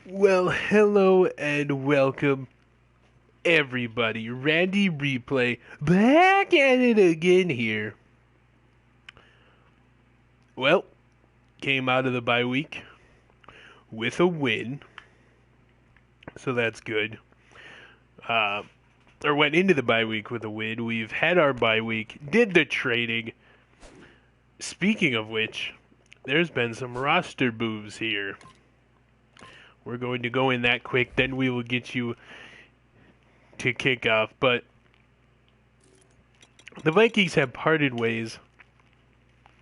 Well, hello and welcome, everybody. Randy Replay back at it again here. Well, came out of the bye week with a win, so that's good. Or went into the bye week with a win. We've had our bye week, did the trading. Speaking of which, there's been some roster moves here. We're going to go in that quick, then we will get you to kick off. But the Vikings have parted ways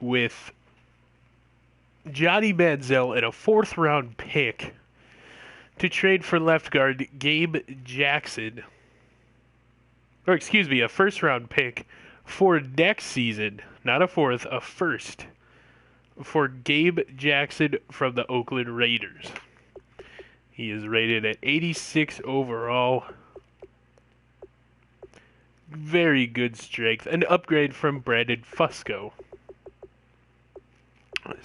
with Johnny Manziel and a fourth-round pick to trade for left guard Gabe Jackson. Or excuse me, a first-round pick for next season. Not a fourth, a first. For Gabe Jackson from the Oakland Raiders. He is rated at 86 overall. Very good strength. An upgrade from Brandon Fusco.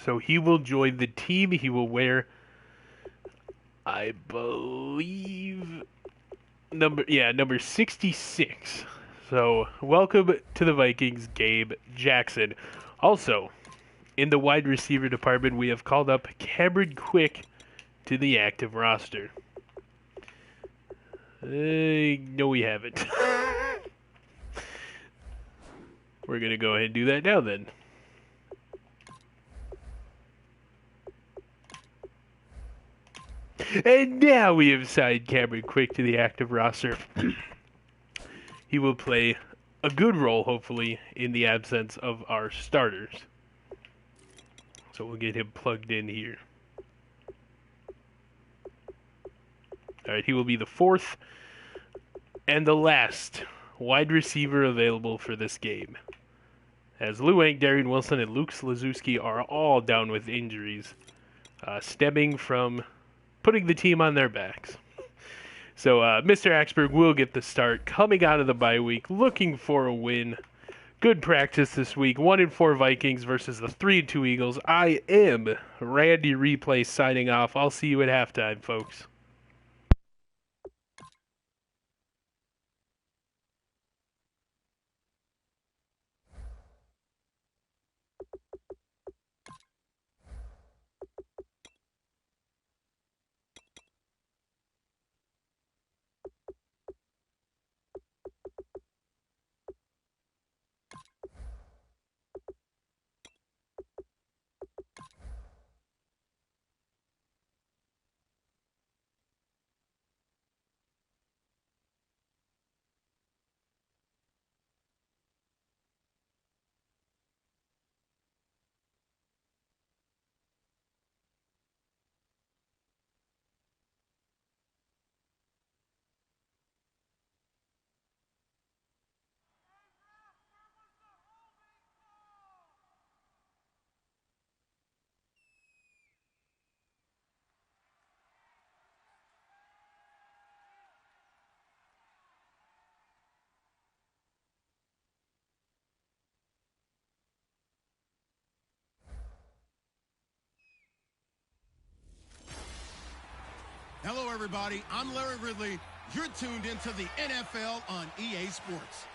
So he will join the team. He will wear, I believe, number 66. So welcome to the Vikings, Gabe Jackson. Also, in the wide receiver department, we have called up Cameron Quick to the active roster. No, we haven't. We're going to go ahead and do that now then. And now we have signed Cameron Quick to the active roster. He will play a good role, hopefully, in the absence of our starters. So we'll get him plugged in here. Alright, he will be the fourth and the last wide receiver available for this game, as Lou Eng, Darian Wilson, and Luke Slazewski are all down with injuries, stemming from putting the team on their backs. So Mr. Axberg will get the start coming out of the bye week, looking for a win. Good practice this week. 1-4 Vikings versus the 3-2 Eagles. I am Randy Replay signing off. I'll see you at halftime, folks. Hello, everybody. I'm Larry Ridley. You're tuned into the NFL on EA Sports.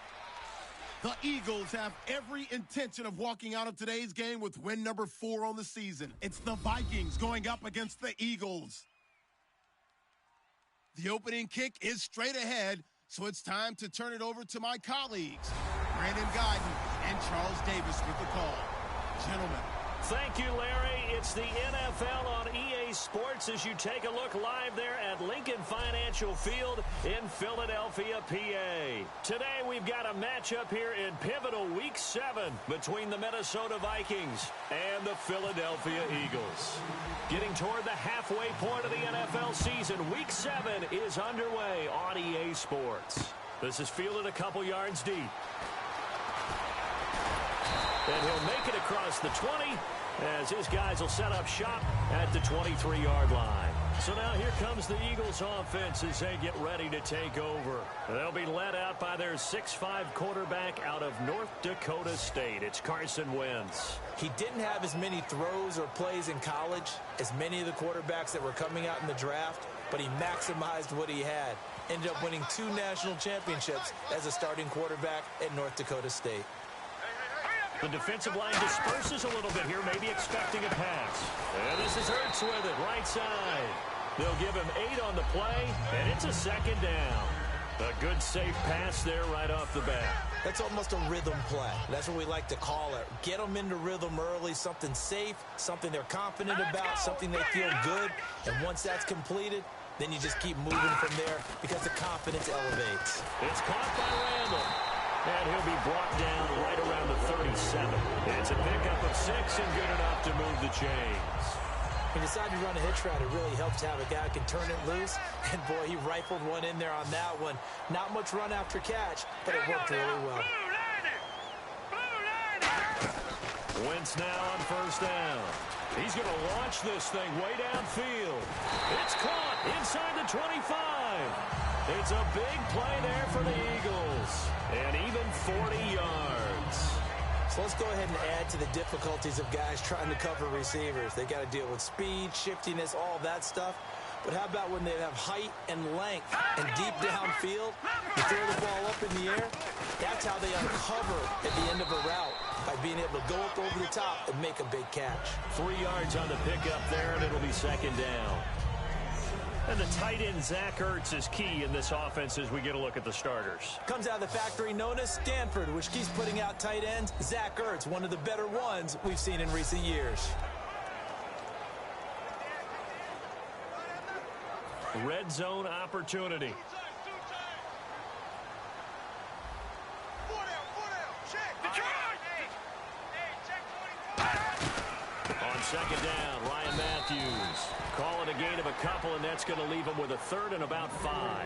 The Eagles have every intention of walking out of today's game with win number 4 on the season. It's the Vikings going up against the Eagles. The opening kick is straight ahead, so it's time to turn it over to my colleagues, Brandon Guyton and Charles Davis with the call. Gentlemen. Thank you, Larry. It's the NFL on EA Sports as you take a look live there at Lincoln Financial Field in Philadelphia, PA. Today we've got a matchup here in pivotal Week 7 between the Minnesota Vikings and the Philadelphia Eagles. Getting toward the halfway point of the NFL season, Week 7 is underway on EA Sports. This is fielded a couple yards deep. And he'll make it across the 20 as his guys will set up shop at the 23-yard line. So now here comes the Eagles offense as they get ready to take over. They'll be led out by their 6'5 quarterback out of North Dakota State. It's Carson Wentz. He didn't have as many throws or plays in college as many of the quarterbacks that were coming out in the draft, but he maximized what he had. Ended up winning 2 national championships as a starting quarterback at North Dakota State. The defensive line disperses a little bit here, maybe expecting a pass. And this is Hurts with it, right side. They'll give him 8 on the play, and it's a second down. A good, safe pass there right off the bat. That's almost a rhythm play. That's what we like to call it. Get them into rhythm early, something safe, something they're confident about, something they feel good. And once that's completed, then you just keep moving from there because the confidence elevates. It's caught by Randall. And he'll be brought down right around the 37. It's a pickup of 6 and good enough to move the chains. He decided to run a hitch route. It really helps to have a guy who can turn it loose. And, boy, he rifled one in there on that one. Not much run after catch, but it worked really well. Wentz now on first down. He's going to launch this thing way downfield. It's caught inside the 25. It's a big play there for the Eagles. And even 40 yards. So let's go ahead and add to the difficulties of guys trying to cover receivers. They got to deal with speed, shiftiness, all that stuff. But how about when they have height and length and deep downfield? You throw the ball up in the air. That's how they uncover at the end of a route, by being able to go up over the top and make a big catch. 3 yards on the pickup there, and it'll be second down. And the tight end, Zach Ertz, is key in this offense as we get a look at the starters. Comes out of the factory known as Stanford, which keeps putting out tight ends. Zach Ertz, one of the better ones we've seen in recent years. Red zone opportunity. On second down, Ryan Matthews. Call it a gain of a couple, and that's going to leave him with a third and about 5.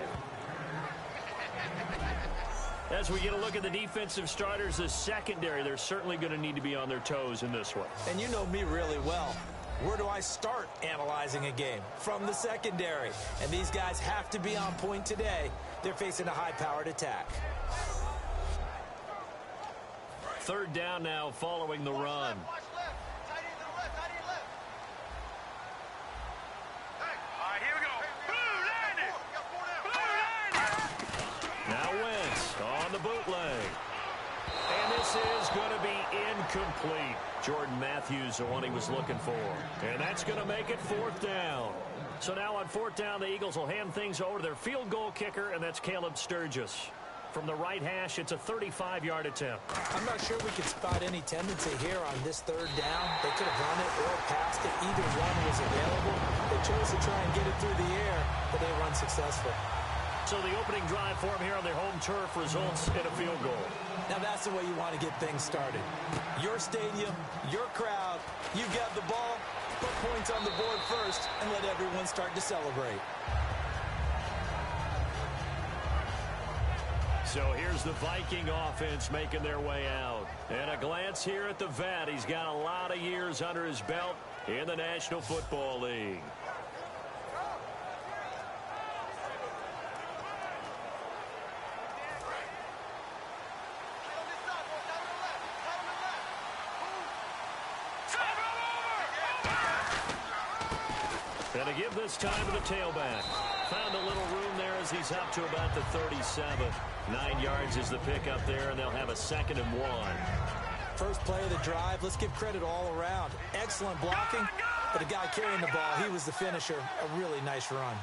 As we get a look at the defensive starters, the secondary, they're certainly going to need to be on their toes in this one. And you know me really well. Where do I start analyzing a game? From the secondary. And these guys have to be on point today. They're facing a high-powered attack. Third down now following the run. Now Wentz on the bootleg. And this is going to be incomplete. Jordan Matthews, the one he was looking for. And that's going to make it 4th down. So now on 4th down, the Eagles will hand things over to their field goal kicker, and that's Caleb Sturgis. From the right hash, it's a 35-yard attempt. I'm not sure we could spot any tendency here on this 3rd down. They could have run it or passed it. Either one was available. They chose to try and get it through the air, but they run successful. So the opening drive for them here on their home turf results in a field goal. Now that's the way you want to get things started. Your stadium, your crowd, you got the ball, put points on the board first, and let everyone start to celebrate. So here's the Viking offense making their way out. And a glance here at the vet. He's got a lot of years under his belt in the National Football League. And to give this time to the tailback. Found a little room there as he's up to about the 37. 9 yards is the pickup there, and they'll have a 2nd and 1. First play of the drive, let's give credit all around. Excellent blocking, but the guy carrying the ball, he was the finisher. A really nice run.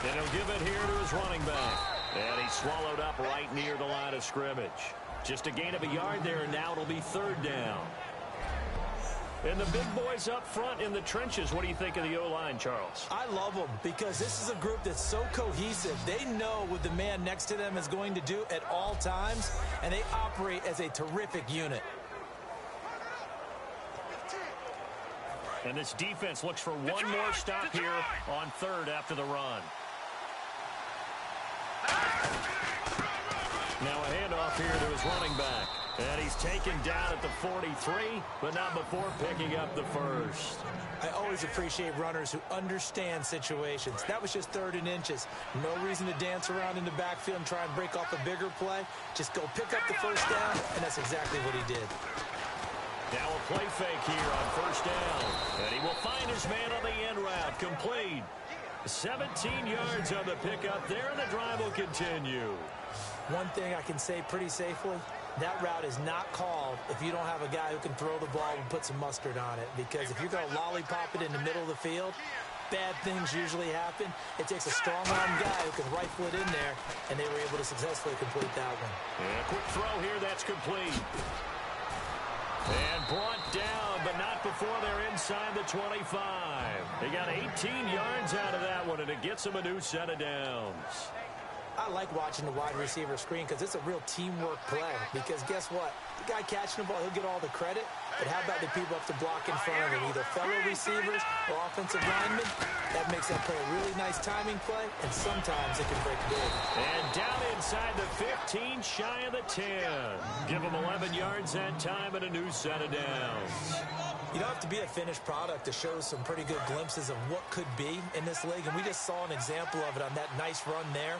And he'll give it here to his running back. And he's swallowed up right near the line of scrimmage. Just a gain of a yard there, and now it'll be 3rd down. And the big boys up front in the trenches. What do you think of the O-line, Charles? I love them because this is a group that's so cohesive. They know what the man next to them is going to do at all times, and they operate as a terrific unit. And this defense looks for one more stop here on 3rd after the run. Now a handoff here to his running back. And he's taken down at the 43, but not before picking up the first. I always appreciate runners who understand situations. That was just 3rd and inches. No reason to dance around in the backfield and try and break off a bigger play. Just go pick up the first down, and that's exactly what he did. Now a play fake here on first down. And he will find his man on the end route. Complete. 17 yards on the pickup there, and the drive will continue. One thing I can say pretty safely, that route is not called if you don't have a guy who can throw the ball and put some mustard on it. Because if you're going to lollipop it in the middle of the field, bad things usually happen. It takes a strong-arm guy who can rifle it in there, and they were able to successfully complete that one. And a quick throw here, that's complete. And brought down, but not before they're inside the 25. They got 18 yards out of that one, and it gets them a new set of downs. I like watching the wide receiver screen because it's a real teamwork play. Because guess what? The guy catching the ball, he'll get all the credit. But how about the people up to block in front of him? Either fellow receivers or offensive linemen. That makes that play a really nice timing play, and sometimes it can break big. And down inside the 15, shy of the 10. Give them 11 yards that time and a new set of downs. You don't have to be a finished product to show some pretty good glimpses of what could be in this league, and we just saw an example of it on that nice run there.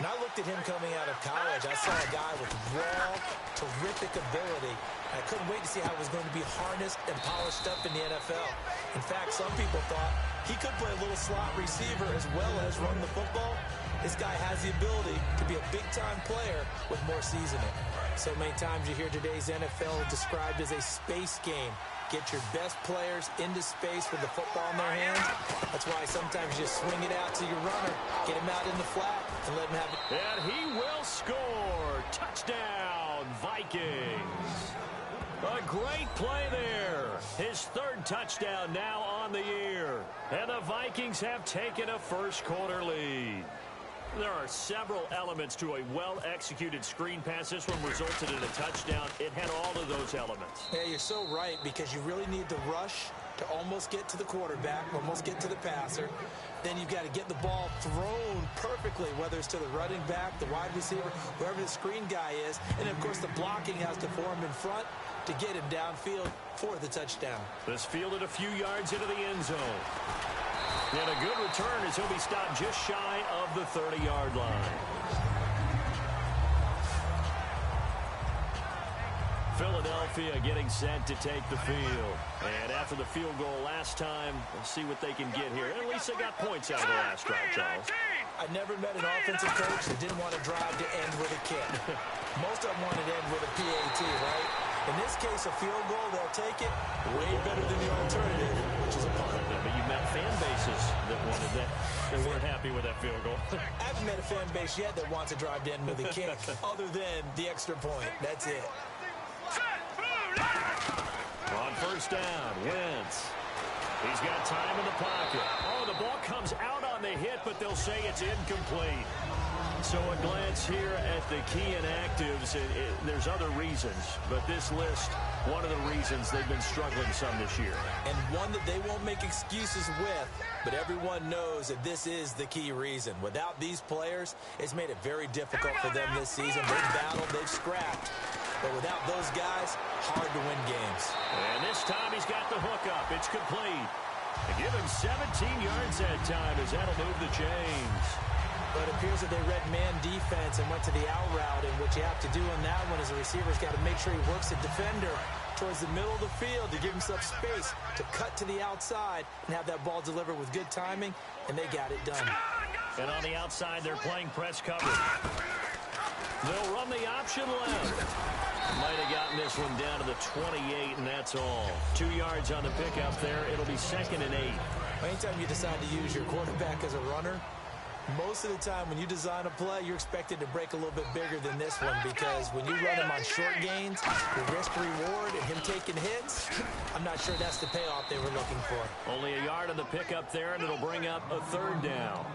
When I looked at him coming out of college, I saw a guy with raw, terrific ability. I couldn't wait to see how it was going to be harnessed and polished up in the NFL. In fact, some people thought he could play a little slot receiver as well as run the football. This guy has the ability to be a big-time player with more seasoning. So many times you hear today's NFL described as a space game. Get your best players into space with the football in their hands. That's why sometimes you just swing it out to your runner, get him out in the flat, and let him have it. And he will score. Touchdown, Vikings. A great play there. His 3rd touchdown now on the year. And the Vikings have taken a first-quarter lead. There are several elements to a well-executed screen pass. This one resulted in a touchdown. It had all of those elements. Yeah, you're so right, because you really need the rush to almost get to the quarterback, almost get to the passer. Then you've got to get the ball thrown perfectly, whether it's to the running back, the wide receiver, whoever the screen guy is. And, of course, the blocking has to form in front to get him downfield for the touchdown. This fielded a few yards into the end zone. And a good return as he'll be stopped just shy of the 30-yard line. Philadelphia getting set to take the field. And after the field goal last time, we'll see what they can get here. At least they got points out of the last drive, Charles. I never met an offensive coach that didn't want to drive to end with a kick. Most of them want to end with a PAT, right? In this case, a field goal, they'll take it way better than the alternative, which is a punt. But you met fan bases that wanted that. They weren't happy with that field goal. I haven't met a fan base yet that wants to drive to end with a kick, other than the extra point. That's it. On first down, Wentz. He's got time in the pocket. Oh, the ball comes out on the hit, but they'll say it's incomplete. So a glance here at the key inactives. There's other reasons, but this list, one of the reasons they've been struggling some this year. And one that they won't make excuses with, but everyone knows that this is the key reason. Without these players, it's made it very difficult for them this season. They've battled, they've scrapped. But without those guys, hard to win games. And this time he's got the hook up. It's complete. They give him 17 yards that time as that'll move the chains. But it appears that they read man defense and went to the out route. And what you have to do on that one is the receiver's got to make sure he works the defender towards the middle of the field to give himself space to cut to the outside and have that ball delivered with good timing. And they got it done. And on the outside, they're playing press coverage. They'll run the option left. Might have gotten this one down to the 28, and that's all. 2 yards on the pickup there. It'll be 2nd and 8. Anytime you decide to use your quarterback as a runner, most of the time when you design a play, you're expected to break a little bit bigger than this one, because when you run him on short gains, the risk-reward and him taking hits, I'm not sure that's the payoff they were looking for. Only a yard on the pickup there, and it'll bring up a 3rd down.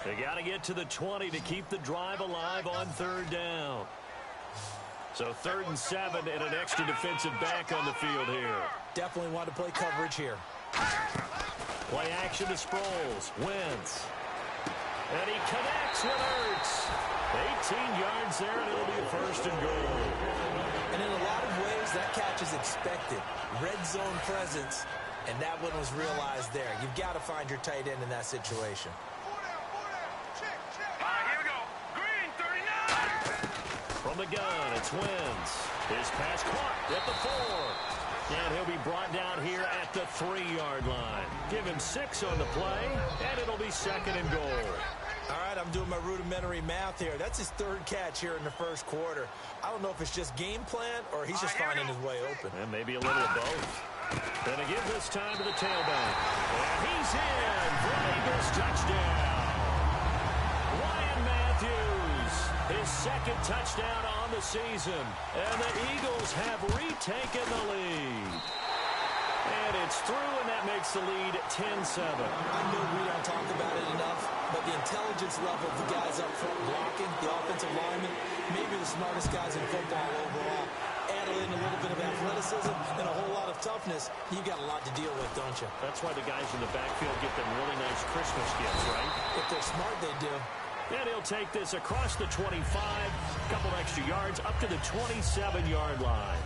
They got to get to the 20 to keep the drive alive on 3rd down. So 3rd and 7 and an extra defensive back on the field here. Definitely want to play coverage here. Play action to Sproles. Wentz. And he connects with Ertz. 18 yards there, and it'll be a first and goal. And in a lot of ways, that catch is expected. Red zone presence, and that one was realized there. You've got to find your tight end in that situation. Here we go. Green, 39. From the gun, it's Wentz. His pass caught at the 4. And he'll be brought down here at the 3-yard line. Give him 6 on the play, and it'll be second and goal. All right, I'm doing my rudimentary math here. That's his 3rd catch here in the first quarter. I don't know if it's just game plan or he's just finding his way open. And maybe a little of both. Gonna give this time to the tailback. And he's in for an Eagles touchdown. Ryan Matthews, his 2nd touchdown on the season. And the Eagles have retaken the lead. And it's through, and that makes the lead 10-7. I know we don't talk about it enough, but the intelligence level of the guys up front blocking, the offensive linemen, maybe the smartest guys in football overall. Add in a little bit of athleticism and a whole lot of toughness, you got a lot to deal with, don't you? That's why the guys in the backfield get them really nice Christmas gifts, right? If they're smart, they do. And he'll take this across the 25, a couple extra yards, up to the 27-yard line.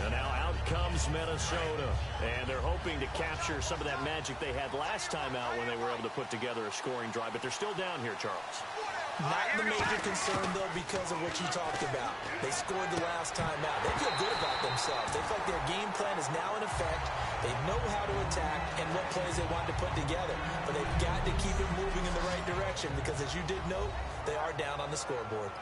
And now out comes Minnesota. And they're hoping to capture some of that magic they had last time out when they were able to put together a scoring drive. But they're still down here, Charles. Not the major concern, though, because of what you talked about. They scored the last time out. They feel good about themselves. They feel like their game plan is now in effect. They know how to attack and what plays they want to put together. But they've got to keep it moving in the right direction because, as you did note, they are down on the scoreboard.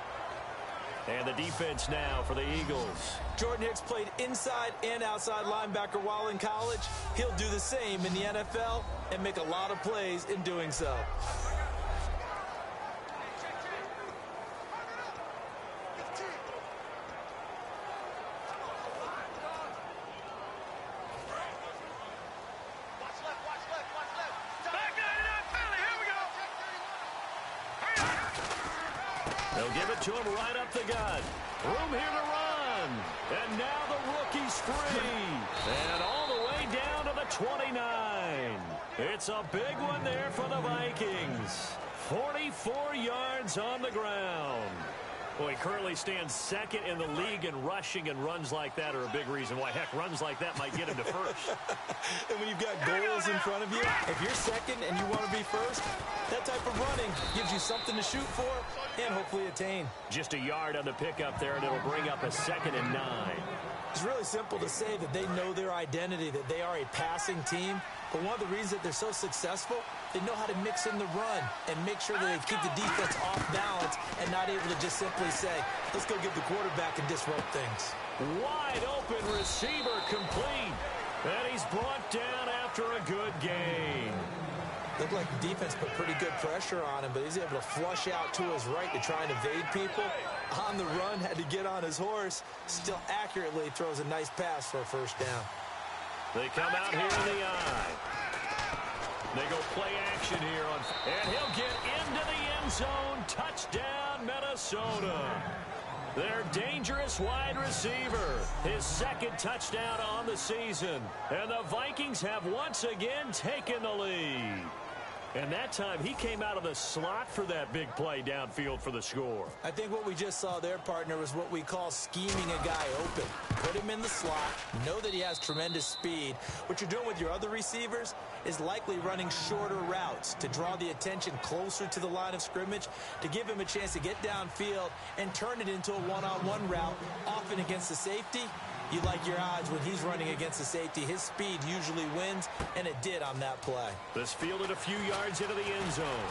And the defense now for the Eagles. Jordan Hicks played inside and outside linebacker while in college. He'll do the same in the NFL and make a lot of plays in doing so. They'll give it to him right up the gut. Room here to run. And now the rookie's free. And all the way down to the 29. It's a big one there for the Vikings. 44 yards on the ground. Well, he currently stands 2nd in the league in rushing, and runs like that are a big reason why. Heck, runs like that might get him to first. And when you've got goals in front of you, if you're 2nd and you want to be first, that type of running gives you something to shoot for and hopefully attain. Just a yard on the pickup there, and it'll bring up a 2nd and 9. It's really simple to say that they know their identity, that they are a passing team. But one of the reasons that they're so successful, they know how to mix in the run and make sure that they keep the defense off balance and not able to just simply say, let's go get the quarterback and disrupt things. Wide open receiver complete. And he's brought down after a good gain. Looked like the defense put pretty good pressure on him, but he's able to flush out to his right to try and evade people. On the run, had to get on his horse. Still accurately throws a nice pass for a first down. They come out here in the eye. They go play action here on, and he'll get into the end zone. Touchdown, Minnesota. Their dangerous wide receiver. His 2nd touchdown on the season. And the Vikings have once again taken the lead. And that time, he came out of the slot for that big play downfield for the score. I think what we just saw there, partner, was what we call scheming a guy open. Put him in the slot, know that he has tremendous speed. What you're doing with your other receivers is likely running shorter routes to draw the attention closer to the line of scrimmage, to give him a chance to get downfield and turn it into a one-on-one route, often against the safety. You like your odds when he's running against the safety. His speed usually wins, and it did on that play. This fielded a few yards into the end zone.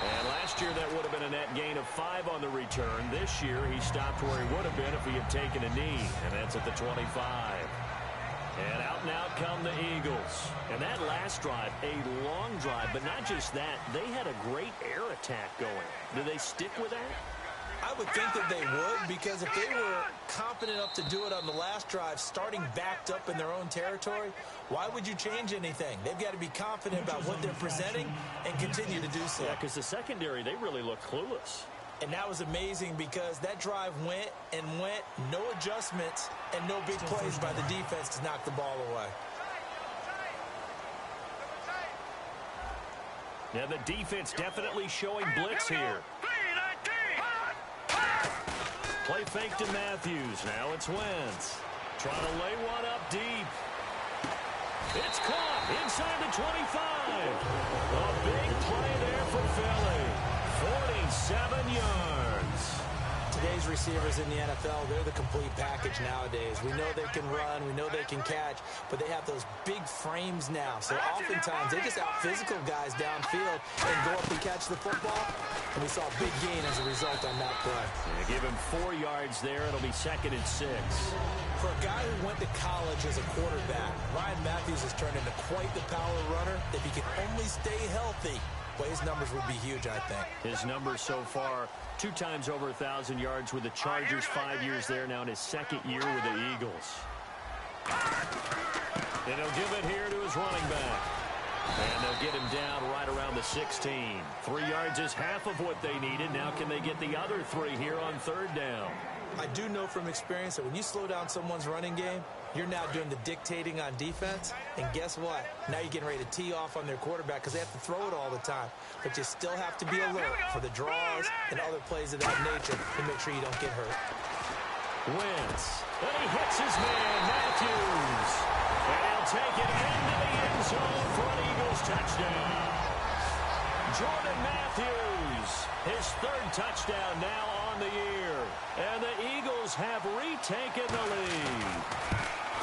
And last year, that would have been a net gain of 5 on the return. This year, he stopped where he would have been if he had taken a knee, and that's at the 25. And out and out come the Eagles. And that last drive, a long drive, but not just that. They had a great air attack going. Do they stick with that? I would think that they would, because if they were confident enough to do it on the last drive, starting backed up in their own territory, why would you change anything? They've got to be confident about what they're presenting and continue to do so. Yeah, because the secondary, they really look clueless. And that was amazing because that drive went and went, no adjustments, and no big plays by the defense to knock the ball away. Yeah, the defense definitely showing blitz here. Play fake to Matthews. Now it's Wentz. Trying to lay one up deep. It's caught inside the 25. A big play there for Philly. 47 yards. Today's receivers in the NFL, they're the complete package nowadays. We know they can run, we know they can catch, but they have those big frames now. So oftentimes they just out-physical guys downfield and go up and catch the football. And we saw a big gain as a result on that play. Yeah, give him 4 yards there. It'll be 2nd and 6. For a guy who went to college as a quarterback, Ryan Matthews has turned into quite the power runner. If he can only stay healthy, well, his numbers would be huge, I think. His numbers so far, 2 times over 1,000 yards with the Chargers, 5 years there now in his 2nd year with the Eagles. And he'll give it here to his running back. And they'll get him down right around the 16. 3 yards is half of what they needed. Now can they get the other 3 here on 3rd down? I do know from experience that when you slow down someone's running game, you're now doing the dictating on defense. And guess what? Now you're getting ready to tee off on their quarterback because they have to throw it all the time. But you still have to be alert for the draws and other plays of that nature to make sure you don't get hurt. Wentz. And he hits his man, Matthews. And he'll take it into the end zone for an Eagles touchdown. Jordan Matthews, his 3rd touchdown now on the year. And the Eagles have retaken the lead.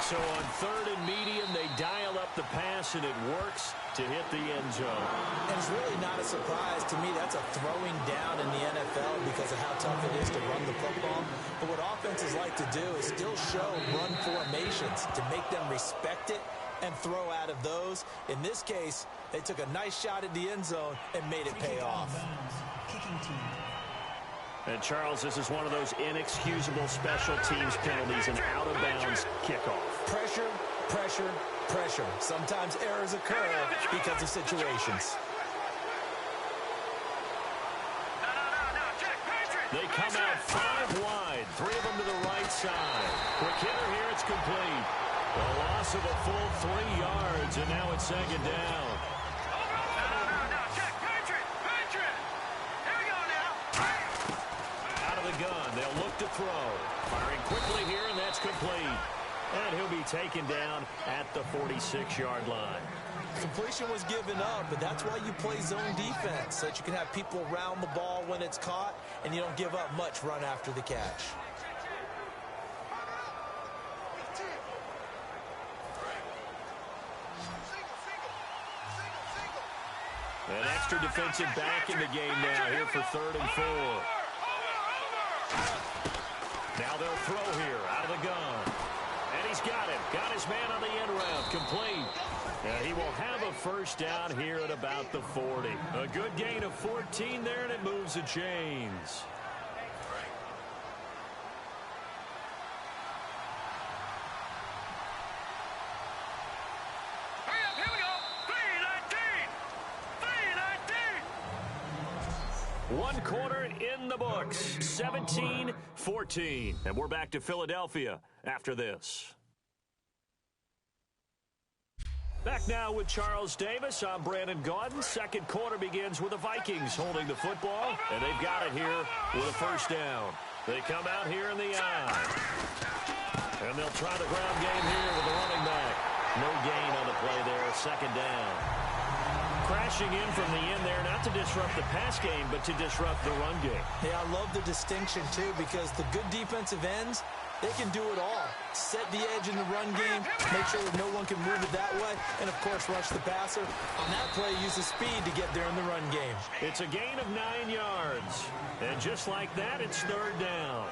So on 3rd and medium, they dial up the pass, and it works to hit the end zone. And it's really not a surprise to me. That's a throwing down in the NFL because of how tough it is to run the football. But what offenses like to do is still show run formations to make them respect it and throw out of those. In this case, they took a nice shot at the end zone and made it pay off. And, Charles, this is one of those inexcusable special teams penalties, an out-of-bounds kickoff. Pressure, pressure, pressure. Sometimes errors occur because of situations. They come out 5 wide, 3 of them to the right side. Quick hitter here, it's complete. A loss of a full 3 yards, and now it's 2nd down. Gun. They'll look to throw. Firing quickly here, and that's complete. And he'll be taken down at the 46-yard line. Completion was given up, but that's why you play zone defense, so that you can have people around the ball when it's caught, and you don't give up much run after the catch. An extra defensive back in the game now here for 3rd and 4. Now they'll throw here out of the gun. And he's got it. Got his man on the end round. Complete. And he will have a 1st down here at about the 40. A good gain of 14 there, and it moves the chains. One quarter in the books, 17-14. And we're back to Philadelphia after this. Back now with Charles Davis. I'm Brandon Gaudin. 2nd quarter begins with the Vikings holding the football, and they've got it here with a 1st down. They come out here in the eye. And they'll try the ground game here with the running back. No gain on the play there, 2nd down. Crashing in from the end there, not to disrupt the pass game, but to disrupt the run game. Yeah, I love the distinction, too, because the good defensive ends, they can do it all. Set the edge in the run game, make sure that no one can move it that way, and, of course, rush the passer. On that play, use the speed to get there in the run game. It's a gain of 9 yards. And just like that, it's 3rd down.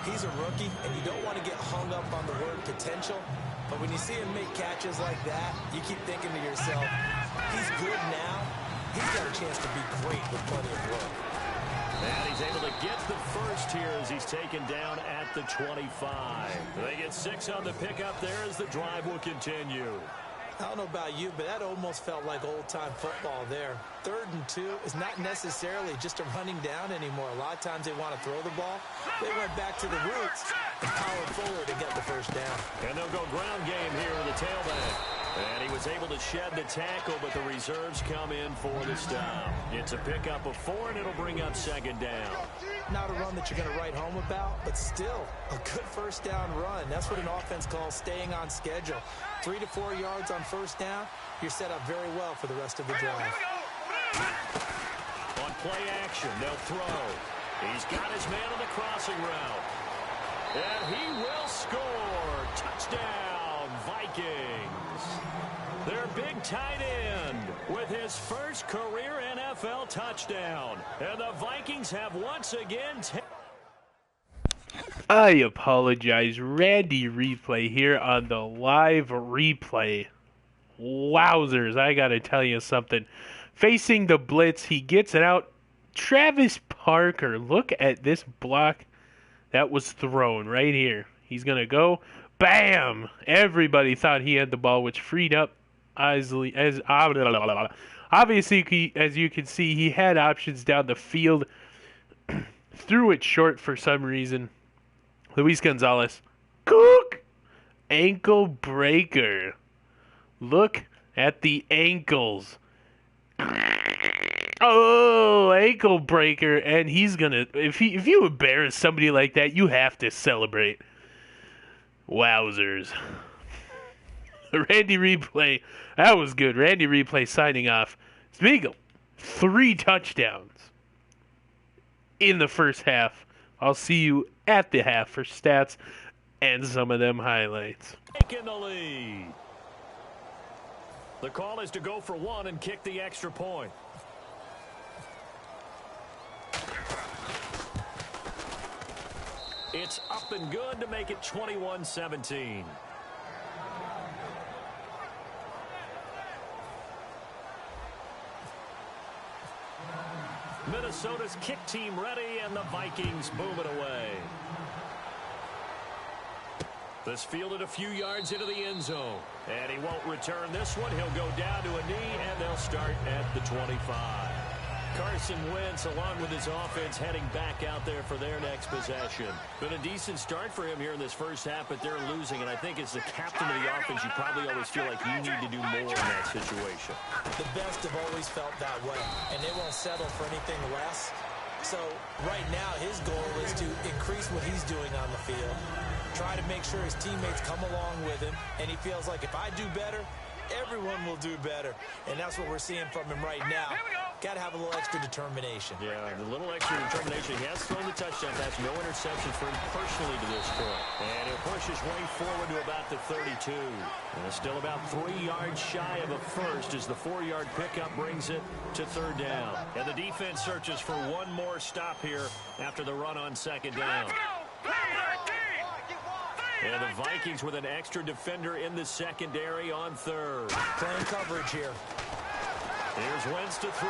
He's a rookie, and you don't want to get hung up on the word potential. But when you see him make catches like that, you keep thinking to yourself, he's good now. He's got a chance to be great with plenty of work. And he's able to get the 1st here as he's taken down at the 25. They get 6 on the pickup there as the drive will continue. I don't know about you, but that almost felt like old-time football there. 3rd and 2 is not necessarily just a running down anymore. A lot of times they want to throw the ball. They went back to the roots and powered forward to get the 1st down. And they'll go ground game here with the tailback. And he was able to shed the tackle, but the reserves come in for the stop. It's a pickup of 4, and it'll bring up second down. Not a run that you're going to write home about, but still a good first down run. That's what an offense calls staying on schedule. 3 to 4 yards on first down, you're set up very well for the rest of the drive. On play action, they'll throw. He's got his man on the crossing route. And he will score. Touchdown, Vikings. Their big tight end with his first career NFL touchdown. And the Vikings have once again I apologize. Randy Replay here on the live replay. Wowzers, I gotta tell you something. Facing the blitz, he gets it out. Travis Parker, look at this block that was thrown right here. He's gonna go. Bam! Everybody thought he had the ball, which freed up Isley. Obviously, as you can see, he had options down the field. Threw it short for some reason. Luis Gonzalez. Cook! Ankle breaker. Look at the ankles. Oh, ankle breaker. And he's gonna... If you embarrass somebody like that, you have to celebrate. Wowzers. Randy Replay. That was good. Randy Replay signing off. Spiegel, 3 touchdowns in the first half. I'll see you at the half for stats and some of them highlights. taking the lead. The call is to go for 1 and kick the extra point. It's up and good to make it 21-17. Minnesota's kick team ready, and the Vikings boom it away. This fielded a few yards into the end zone. And he won't return this one. He'll go down to a knee, and they'll start at the 25. Carson Wentz, along with his offense, heading back out there for their next possession. Been a decent start for him here in this first half, but they're losing. And I think as the captain of the offense, you probably always feel like you need to do more in that situation. The best have always felt that way, and they won't settle for anything less. So right now, his goal is to increase what he's doing on the field, try to make sure his teammates come along with him, and he feels like if I do better, everyone will do better. And that's what we're seeing from him right now. Got to have a little extra determination. Yeah, the little extra determination. He has thrown the touchdown pass. No interceptions for him personally to this point. And he'll push his way forward to about the 32. And still about 3 yards shy of a first as the 4-yard pickup brings it to 3rd down. And the defense searches for one more stop here after the run on 2nd down. And the Vikings with an extra defender in the secondary on 3rd. Playing coverage here. Here's Wentz to throw.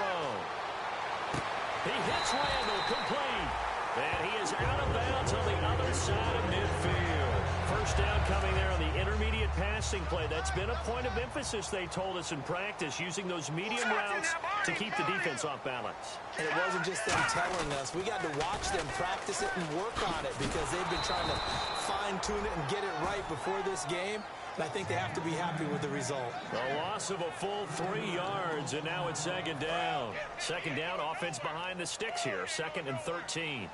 He hits Randall, complete. And he is out of bounds on the other side of midfield. First down coming there on the intermediate passing play. That's been a point of emphasis, they told us in practice, using those medium routes to keep the defense off balance. And it wasn't just them telling us. We got to watch them practice it and work on it because they've been trying to fine-tune it and get it right before this game. And I think they have to be happy with the result. A loss of a full 3 yards, and now it's 2nd down. 2nd down, offense behind the sticks here. 2nd and 13.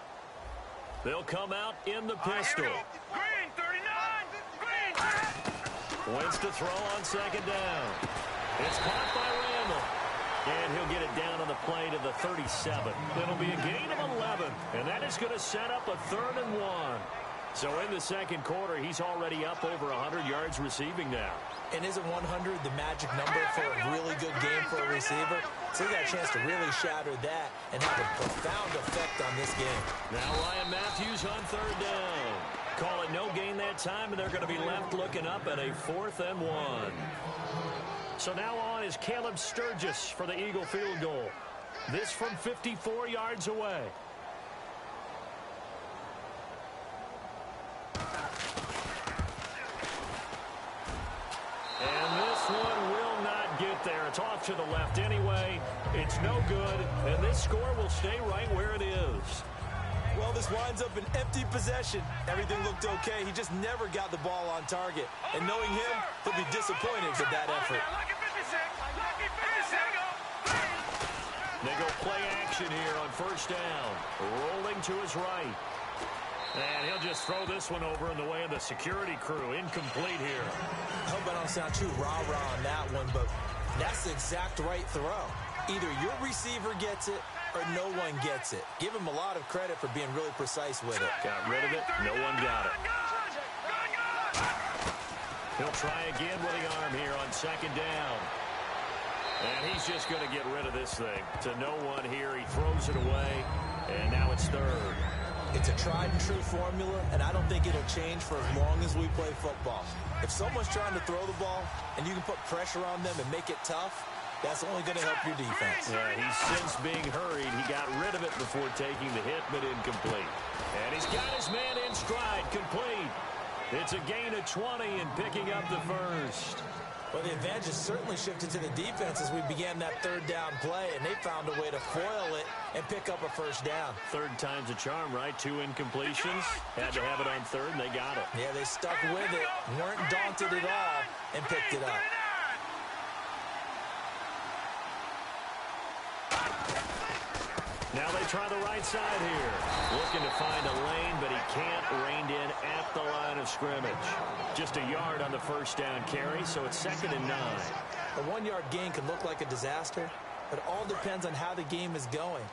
They'll come out in the pistol. Green, 39. Green. Wentz to throw on 2nd down. It's caught by Randall. And he'll get it down on the play to the 37. It'll be a gain of 11. And that is going to set up a 3rd and 1. So in the 2nd quarter, he's already up over 100 yards receiving now. And isn't 100 the magic number for a really good game for a receiver? So he got a chance to really shatter that and have a profound effect on this game. Now Ryan Matthews on 3rd down. Call it no gain that time, and they're going to be left looking up at a 4th and 1. So now on is Caleb Sturgis for the Eagle field goal. This from 54 yards away. And this one will not get there. It's off to the left anyway. It's no good, and this score will stay right where it is. Well, this This winds up an empty possession. Everything looked okay. He just never got the ball on target. And knowing him, he'll be disappointed with that effort. They go play action here on first down. Rolling to his right. And he'll just throw this one over in the way of the security crew. Incomplete here. I hope I don't sound too rah-rah on that one, but that's the exact right throw. Either your receiver gets it or no one gets it. Give him a lot of credit for being really precise with it. Got rid of it. No one got it. He'll try again with the arm here on second down. And he's just going to get rid of this thing. To no one here. He throws it away. And now it's third. It's a tried-and-true formula, and I don't think it'll change for as long as we play football. If someone's trying to throw the ball and you can put pressure on them and make it tough, that's only going to help your defense. Yeah, he's since being hurried. He got rid of it before taking the hit, but incomplete. And he's got his man in stride, complete. It's a gain of 20 and picking up the first. Well, the advantage has certainly shifted to the defense as we began that third down play, and they found a way to foil it and pick up a first down. Third time's a charm, right? 2 incompletions. Had to have it on third, and they got it. Yeah, they stuck with it, weren't daunted at all, and picked it up. Now they try the right side here. Looking to find a lane, but he can't. Reined in at the line of scrimmage. Just a yard on the first down carry, so it's 2nd and 9. A 1-yard gain can look like a disaster, but it all depends on how the game is going.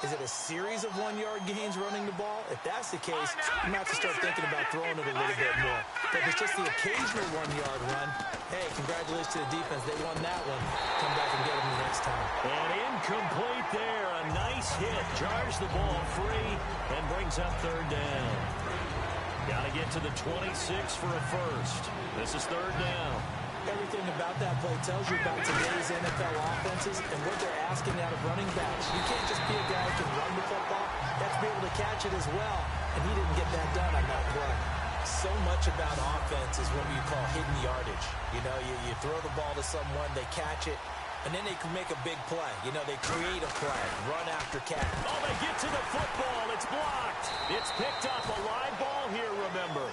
Is it a series of 1-yard gains running the ball? If that's the case, you might have to start thinking about throwing it a little bit more. But if it's just the occasional 1-yard run, hey, congratulations to the defense. They won that one. Come back and get them the next time. And incomplete there. A nice hit. Jars the ball free and brings up third down. Got to get to the 26 for a first. This is third down. Everything about that play tells you about today's NFL offenses and what they're asking out of running backs. You can't just be a guy who can run the football. You have to be able to catch it as well, and he didn't get that done on that play. So much about offense is what we call hidden yardage. You know, you throw the ball to someone, they catch it, and then they can make a big play. You know, they create a play, run after catch. Oh, they get to the football. It's blocked. It's picked up. A live ball here, remember.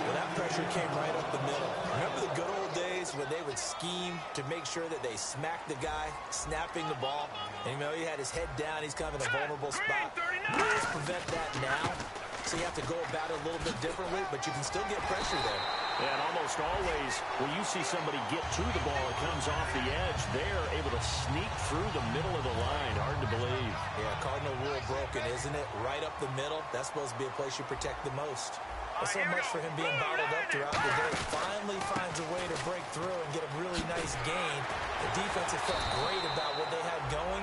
Well, that pressure came right up the middle. Remember the good old days when they would scheme to make sure that they smacked the guy snapping the ball? And, you know, he had his head down. He's kind of in a vulnerable spot. Rules prevent that now. So you have to go about it a little bit differently, but you can still get pressure there. Yeah, and almost always when you see somebody get to the ball, it comes off the edge. They're able to sneak through the middle of the line. Hard to believe. Yeah, cardinal rule broken, isn't it? Right up the middle. That's supposed to be a place you protect the most. Well, so much for him being bottled up throughout the day. Finally finds a way to break through and get a really nice gain. The defense has felt great about what they had going.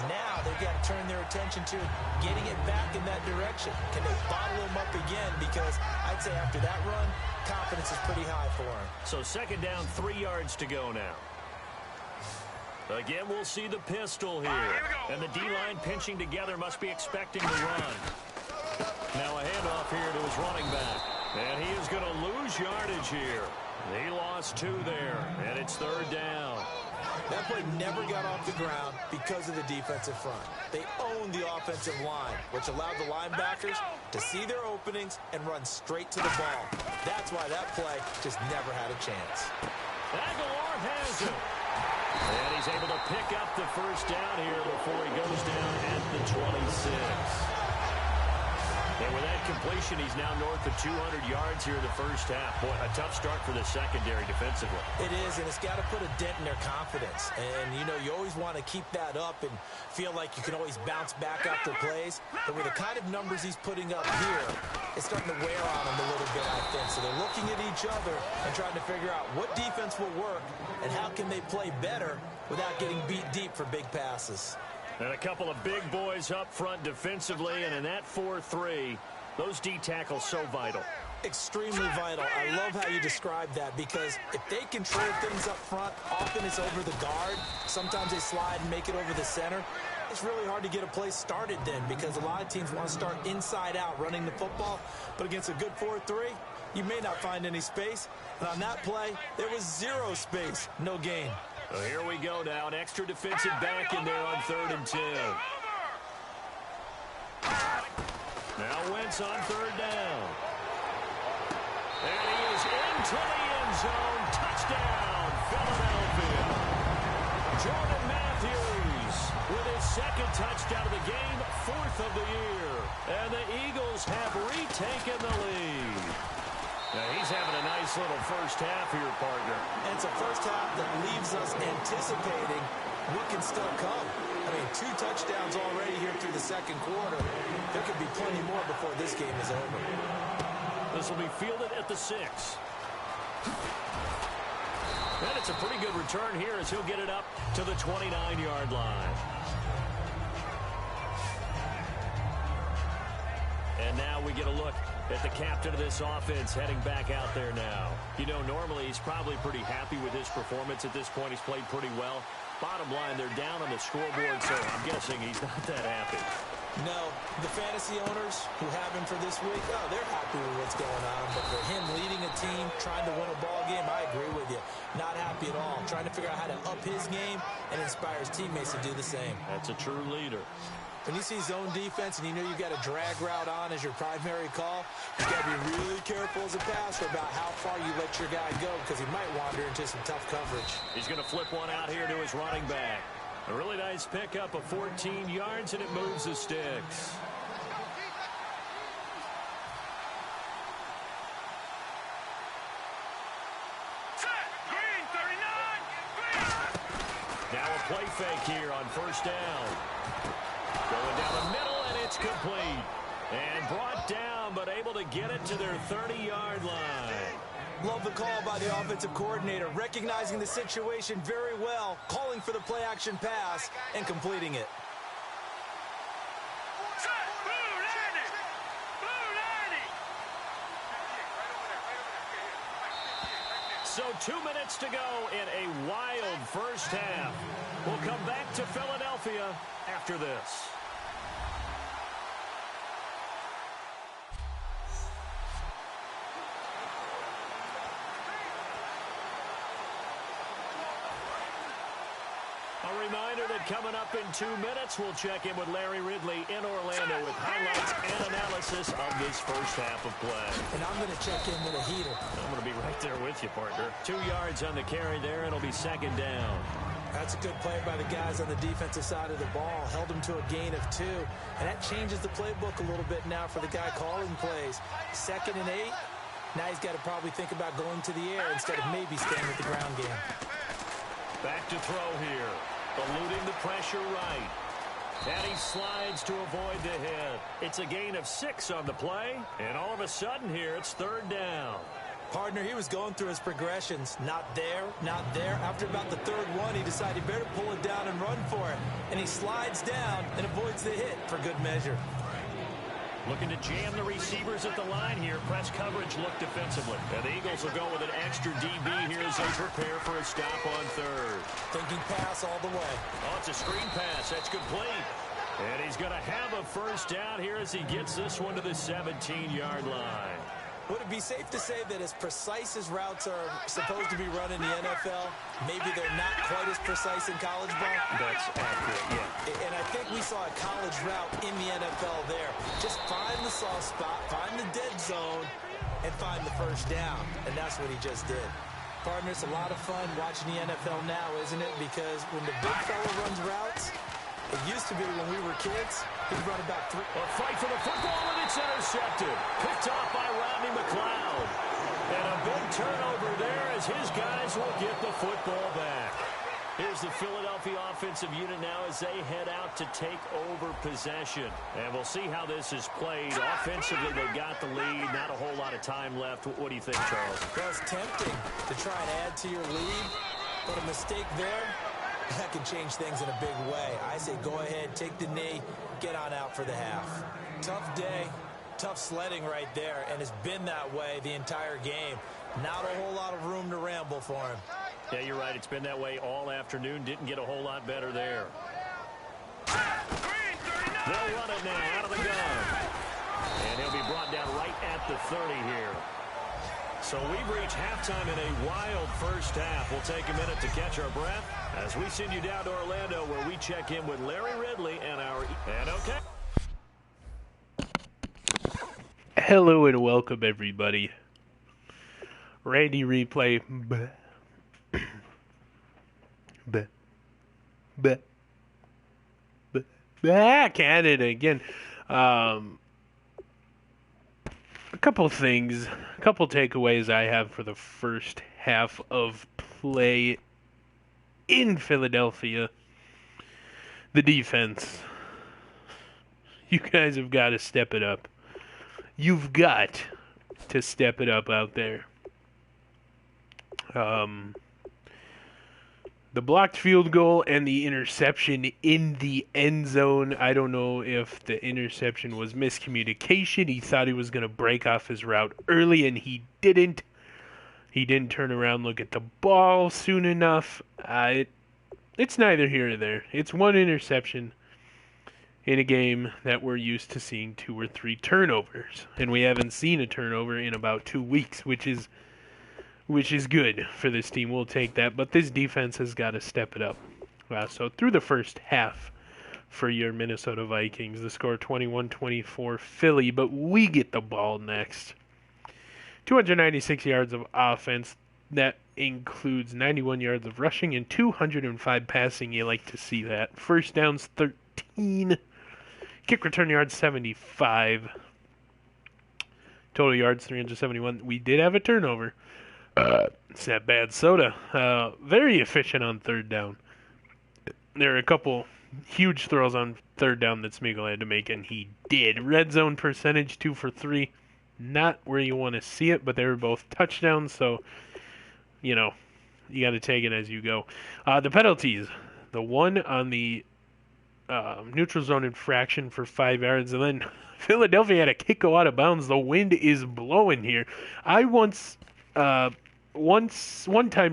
Now they've got to turn their attention to getting it back in that direction. Can they bottle him up again? Because I'd say after that run, confidence is pretty high for him. So 2nd down, 3 yards to go now. Again, we'll see the pistol here. And the D-line pinching together, must be expecting the run. Now a handoff here to his running back. And he is going to lose yardage here. He lost 2 there, and it's 3rd down. That play never got off the ground because of the defensive front. They owned the offensive line, which allowed the linebackers to see their openings and run straight to the ball. That's why that play just never had a chance. Aguilar has him. And he's able to pick up the first down here before he goes down at the 26. And with that completion, he's now north of 200 yards here in the first half. Boy, a tough start for the secondary defensively. It is, and it's got to put a dent in their confidence. And, you know, you always want to keep that up and feel like you can always bounce back after plays. But with the kind of numbers he's putting up here, it's starting to wear on them a little bit, I think. So they're looking at each other and trying to figure out what defense will work and how can they play better without getting beat deep for big passes. And a couple of big boys up front defensively, and in that 4-3, those D tackles so vital. Extremely vital. I love how you describe that because if they control things up front, often it's over the guard. Sometimes they slide and make it over the center. It's really hard to get a play started then because a lot of teams want to start inside out running the football. But against a good 4-3, you may not find any space. And on that play, there was 0 space, no gain. Well, here we go now. An extra defensive back in there on 3rd and 10. Now Wentz on third down. And he is into the end zone. Touchdown, Philadelphia. Jordan Matthews with his second touchdown of the game, fourth of the year. And the Eagles have retaken the lead. Now he's having a nice little first half here, partner. And it's a first half that leaves us anticipating what can still come. I mean, 2 touchdowns already here through the second quarter. There could be plenty more before this game is over. This will be fielded at the 6. And it's a pretty good return here as he'll get it up to the 29-yard line. And now we get a look at the captain of this offense heading back out there now. You know, normally he's probably pretty happy with his performance at this point. He's played pretty well. Bottom line, they're down on the scoreboard, so I'm guessing he's not that happy. No, the fantasy owners who have him for this week, oh, they're happy with what's going on. But for him leading a team, trying to win a ball game, I agree with you. Not happy at all. Trying to figure out how to up his game and inspire his teammates to do the same. That's a true leader. When you see zone defense and you know you've got a drag route on as your primary call, you've got to be really careful as a passer about how far you let your guy go because he might wander into some tough coverage. He's going to flip one out here to his running back. A really nice pickup of 14 yards, and it moves the sticks. Green, 39. Green. Now a play fake here on first down. Going down the middle, and it's complete. And brought down, but able to get it to their 30-yard line. Love the call by the offensive coordinator, recognizing the situation very well, calling for the play-action pass, and completing it. So 2 minutes to go in a wild first half. We'll come back to Philadelphia after this. A reminder that coming up in 2 minutes, we'll check in with Larry Ridley in Orlando with highlights and analysis of this first half of play. And I'm going to check in with a heater. I'm going to be right there with you, partner. 2 yards on the carry there, and it'll be second down. That's a good play by the guys on the defensive side of the ball. Held them to a gain of 2. And that changes the playbook a little bit now for the guy calling plays. 2nd and 8. Now he's got to probably think about going to the air instead of maybe staying with the ground game. Back to throw here. Eluding the pressure right. And he slides to avoid the hit. It's a gain of 6 on the play. And all of a sudden here, it's third down. Partner, he was going through his progressions. Not there, not there. After about the third one, he decided he better pull it down and run for it. And he slides down and avoids the hit for good measure. Looking to jam the receivers at the line here. Press coverage look defensively. And the Eagles will go with an extra DB here as they prepare for a stop on third. Thinking pass all the way. Oh, it's a screen pass. That's complete. And he's going to have a first down here as he gets this one to the 17-yard line. Would it be safe to say that as precise as routes are supposed to be run in the NFL, maybe they're not quite as precise in college ball? That's accurate, yeah. And I think we saw a college route in the NFL there. Just find the soft spot, find the dead zone, and find the first down. And that's what he just did. Partner, it's a lot of fun watching the NFL now, isn't it? Because when the big fella runs routes, it used to be when we were kids, he'd run about 3. A fight for the football, and it's intercepted. Picked off by Rodney McLeod. And a big turnover there as his guys will get the football back. Here's the Philadelphia offensive unit now as they head out to take over possession. And we'll see how this is played. Offensively, they got the lead. Not a whole lot of time left. What do you think, Charles? Well, it's tempting to try and add to your lead, but a mistake there, that can change things in a big way. I say go ahead, take the knee, get on out for the half. Tough day, tough sledding right there, and it's been that way the entire game. Not a whole lot of room to ramble for him. Yeah, you're right. It's been that way all afternoon. Didn't get a whole lot better there. They'll run it now out of the gun. And he'll be brought down right at the 30 here. So we've reached halftime in a wild first half. We'll take a minute to catch our breath as we send you down to Orlando where we check in with Larry Ridley and our... And okay. Hello and welcome, everybody. Randy Replay. Canada again. A couple things, a couple takeaways I have for the first half of play in Philadelphia. The defense. You guys have got to step it up. You've got to step it up out there. The blocked field goal and the interception in the end zone. I don't know if the interception was miscommunication. He thought he was going to break off his route early, and he didn't. He didn't turn around, look at the ball soon enough. It's neither here nor there. It's one interception in a game that we're used to seeing 2 or 3 turnovers. And we haven't seen a turnover in about 2 weeks, which is good for this team. We'll take that. But this defense has got to step it up. So through the first half for your Minnesota Vikings, the score 21-24 Philly, but we get the ball next. 296 yards of offense. That includes 91 yards of rushing and 205 passing. You like to see that. First downs 13. Kick return yards 75. Total yards 371. We did have a turnover. It's that bad soda. Very efficient on third down. There are a couple huge throws on third down that Smeagol had to make, and he did. Red zone percentage 2 for 3. Not where you want to see it, but they were both touchdowns, so, you know, you got to take it as you go. The penalties. The one on the neutral zone infraction for 5 yards, and then Philadelphia had a kick go out of bounds. The wind is blowing here. I one time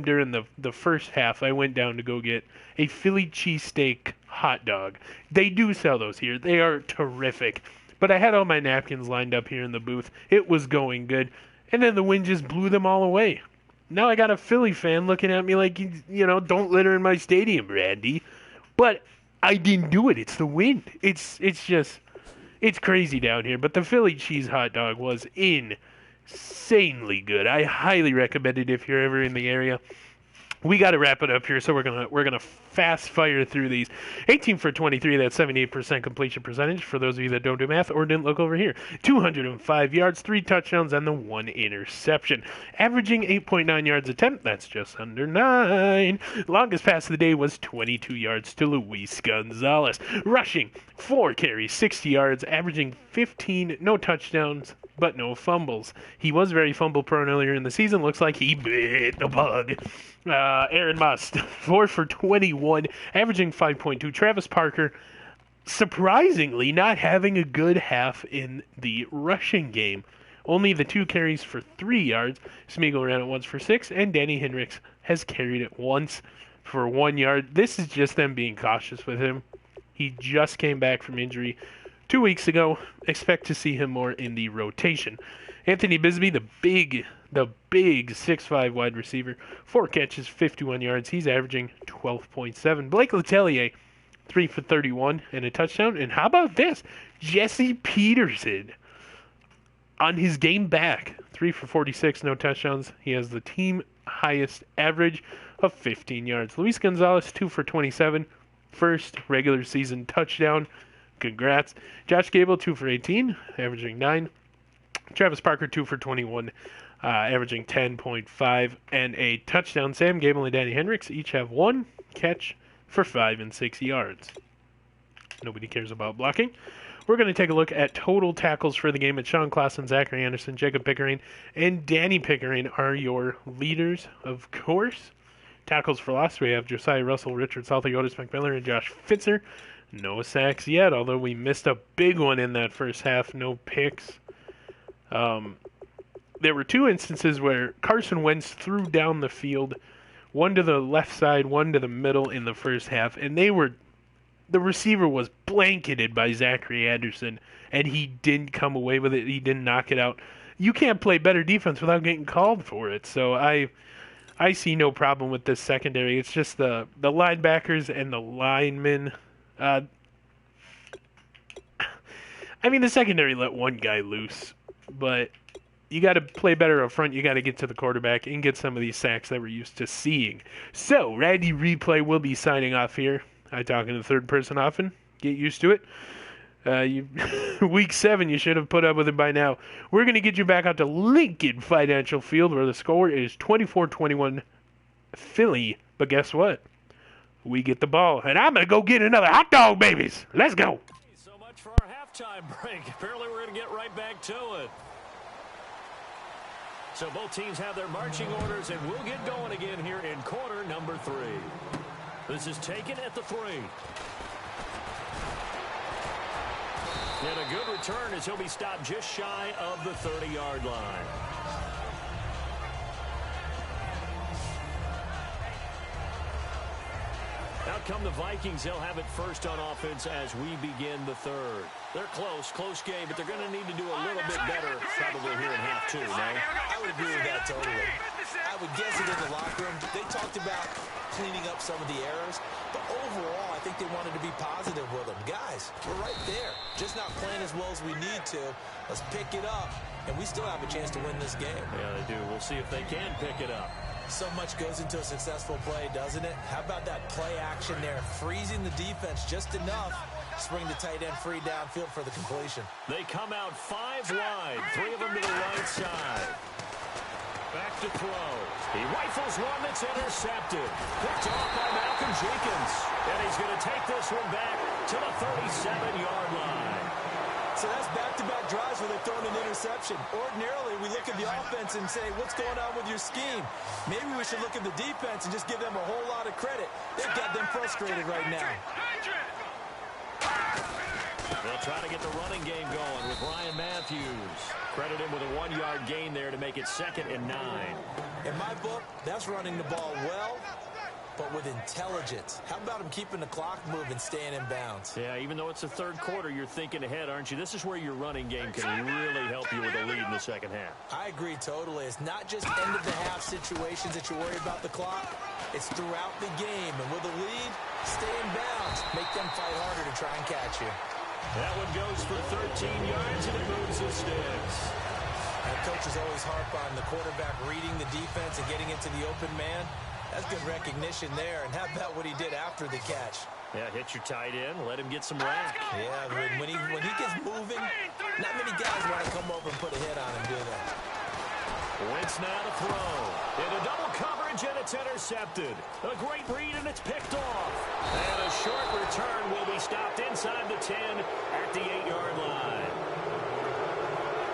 during the first half, I went down to go get a Philly cheesesteak hot dog. They do sell those here. They are terrific. But I had all my napkins lined up here in the booth. It was going good. And then the wind just blew them all away. Now I got a Philly fan looking at me like, you know, don't litter in my stadium, Randy. But I didn't do it. It's the wind. It's crazy down here. But the Philly cheese hot dog was insanely good. I highly recommend it if you're ever in the area. We got to wrap it up here, so we're gonna fast fire through these. 18 for 23, that's 78% completion percentage. For those of you that don't do math or didn't look over here, 205 yards, 3 touchdowns, and the 1 interception. Averaging 8.9 yards attempt, that's just under 9. Longest pass of the day was 22 yards to Luis Gonzalez. Rushing 4 carries, 60 yards, averaging 15, no touchdowns, but no fumbles. He was very fumble prone earlier in the season. Looks like he bit the bug. Aaron Must, 4 for 21, averaging 5.2. Travis Parker, surprisingly, not having a good half in the rushing game. Only the 2 carries for 3 yards. Smeagol ran it once for 6, and Danny Hendricks has carried it once for 1 yard. This is just them being cautious with him. He just came back from injury 2 weeks ago. Expect to see him more in the rotation. Anthony Bisbee, the big 6'5" wide receiver, 4 catches, 51 yards. He's averaging 12.7. Blake Letelier, 3 for 31 and a touchdown. And how about this? Jesse Peterson on his game back, 3 for 46, no touchdowns. He has the team highest average of 15 yards. Luis Gonzalez, 2 for 27, first regular season touchdown. Congrats. Josh Gable, 2 for 18, averaging 9. Travis Parker, 2 for 21, averaging 10.5 and a touchdown. Sam Gable and Danny Hendricks each have 1 catch for 5 and 6 yards. Nobody cares about blocking. We're going to take a look at total tackles for the game. At Sean Klassen, Zachary Anderson, Jacob Pickering, and Danny Pickering are your leaders, of course. Tackles for loss, we have Josiah Russell, Richard Salter, Otis McMillan, and Josh Fitzer. No sacks yet, although we missed a big one in that first half. No picks. There were 2 instances where Carson Wentz threw down the field, one to the left side, one to the middle in the first half, and the receiver was blanketed by Zachary Anderson, and he didn't come away with it. He didn't knock it out. You can't play better defense without getting called for it. So I see no problem with this secondary. It's just the linebackers and the linemen. The secondary let one guy loose, but you got to play better up front. You got to get to the quarterback and get some of these sacks that we're used to seeing. So, Randy Replay will be signing off here. I talk in the third person often. Get used to it. Week 7, you should have put up with it by now. We're going to get you back out to Lincoln Financial Field where the score is 24-21 Philly. But guess what? We get the ball, and I'm going to go get another hot dog, babies. Let's go. So much for our halftime break. Apparently we're going to get right back to it. So both teams have their marching orders, and we'll get going again here in quarter number 3. This is taken at the 3. And a good return as he'll be stopped just shy of the 30-yard line. Out come the Vikings. They'll have it first on offense as we begin the third. They're close game, but they're going to need to do a little bit better probably here in half 2, no? I would agree with that totally. I would guess it in the locker room. They talked about cleaning up some of the errors, but overall, I think they wanted to be positive with them. Guys, we're right there. Just not playing as well as we need to. Let's pick it up, and we still have a chance to win this game. Yeah, they do. We'll see if they can pick it up. So much goes into a successful play, doesn't it? How about that play action there, freezing the defense just enough to bring the tight end free downfield for the completion. They come out 5 wide, 3 of them to the right side. Back to throw. He rifles one that's intercepted. Picked off by Malcolm Jenkins. And he's going to take this one back to the 37-yard line. So that's back-to-back drives where they've thrown an interception. Ordinarily, we look at the offense and say, what's going on with your scheme? Maybe we should look at the defense and just give them a whole lot of credit. They've got them frustrated right now. They'll try to get the running game going with Ryan Matthews. Credit him with a 1-yard gain there to make it 2nd and 9. In my book, that's running the ball well, but with intelligence. How about him keeping the clock moving, staying in bounds? Yeah, even though it's the third quarter, you're thinking ahead, aren't you? This is where your running game can really help you with a lead in the second half. I agree totally. It's not just end-of-the-half situations that you worry about the clock. It's throughout the game. And with a lead, stay in bounds. Make them fight harder to try and catch you. That one goes for 13 yards, and it moves the sticks. And coaches always harp on the quarterback reading the defense and getting into the open man. That's good recognition there. And how about what he did after the catch? Yeah, hit your tight end, let him get some rack. Yeah, when he gets moving, not many guys want to come over and put a hit on him, do they? Wentz now to throw. Into double coverage, and it's intercepted. A great read, and it's picked off. And a short return will be stopped inside the 10 at the 8-yard line.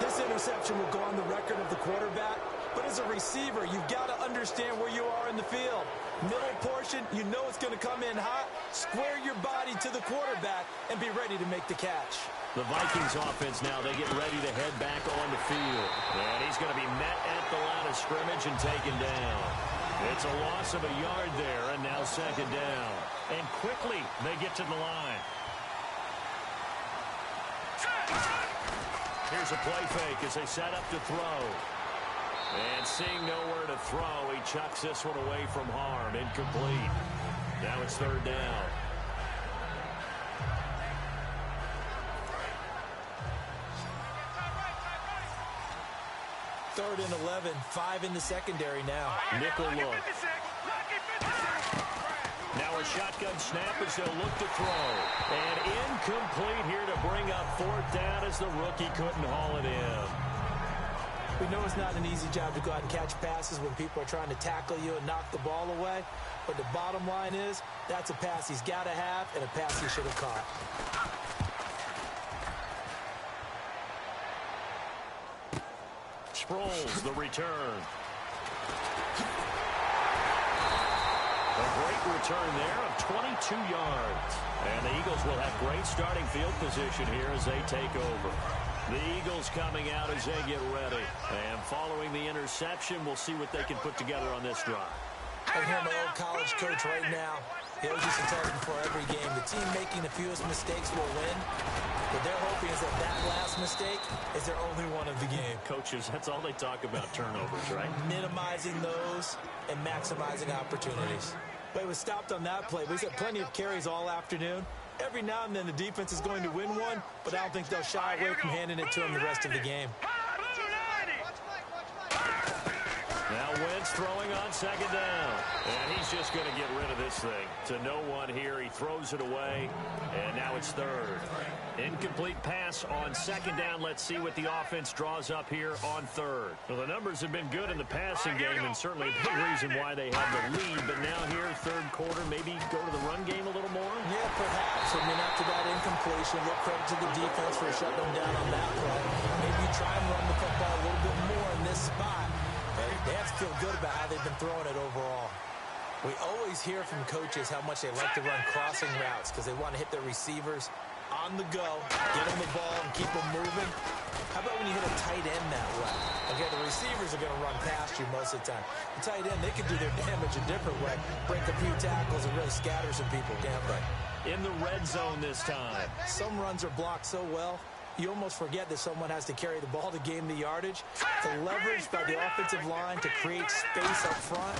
This interception will go on the record of the quarterback. But as a receiver, you've got to understand where you are in the field. Middle portion, you know it's going to come in hot. Square your body to the quarterback and be ready to make the catch. The Vikings offense now, they get ready to head back on the field. And he's going to be met at the line of scrimmage and taken down. It's a loss of a yard there, and now 2nd down. And quickly, they get to the line. Here's a play fake as they set up to throw. And seeing nowhere to throw, he chucks this one away from harm. Incomplete. Now it's 3rd down. Third and 11, 5 in the secondary now. Nickel look. Now a shotgun snap as they'll look to throw. And incomplete here to bring up 4th down as the rookie couldn't haul it in. We know it's not an easy job to go out and catch passes when people are trying to tackle you and knock the ball away. But the bottom line is, that's a pass he's got to have and a pass he should have caught. Sproles, the return. A great return there of 22 yards. And the Eagles will have great starting field position here as they take over. The Eagles coming out as they get ready. And following the interception, we'll see what they can put together on this drive. I hear my old college coach right now. He always used to tell me before every game, the team making the fewest mistakes will win. What they're hoping is that last mistake is their only one of the game. Coaches, that's all they talk about, turnovers, right? Minimizing those and maximizing opportunities. But he was stopped on that play. But he's had plenty of carries all afternoon. Every now and then the defense is going to win one, but I don't think they'll shy away from handing it to him the rest of the game. Lawrence throwing on second down. And he's just going to get rid of this thing to no one here. He throws it away, and now it's third. Incomplete pass on second down. Let's see what the offense draws up here on third. Well, the numbers have been good in the passing game, and certainly a big reason why they have the lead. But now here, third quarter, maybe go to the run game a little more? Yeah, perhaps. I mean, after that incompletion, look credit to the defense for shutting them down on that play. Maybe you try and run the football a little bit more in this spot. But they have to feel good about how they've been throwing it overall. We always hear from coaches how much they like to run crossing routes because they want to hit their receivers on the go, get them the ball, and keep them moving. How about when you hit a tight end that way? Okay, the receivers are going to run past you most of the time. The tight end, they can do their damage a different way, break a few tackles and really scatter some people, can't they? In the red zone this time. Some runs are blocked so well, you almost forget that someone has to carry the ball to gain the yardage. The leverage by the offensive line to create space up front,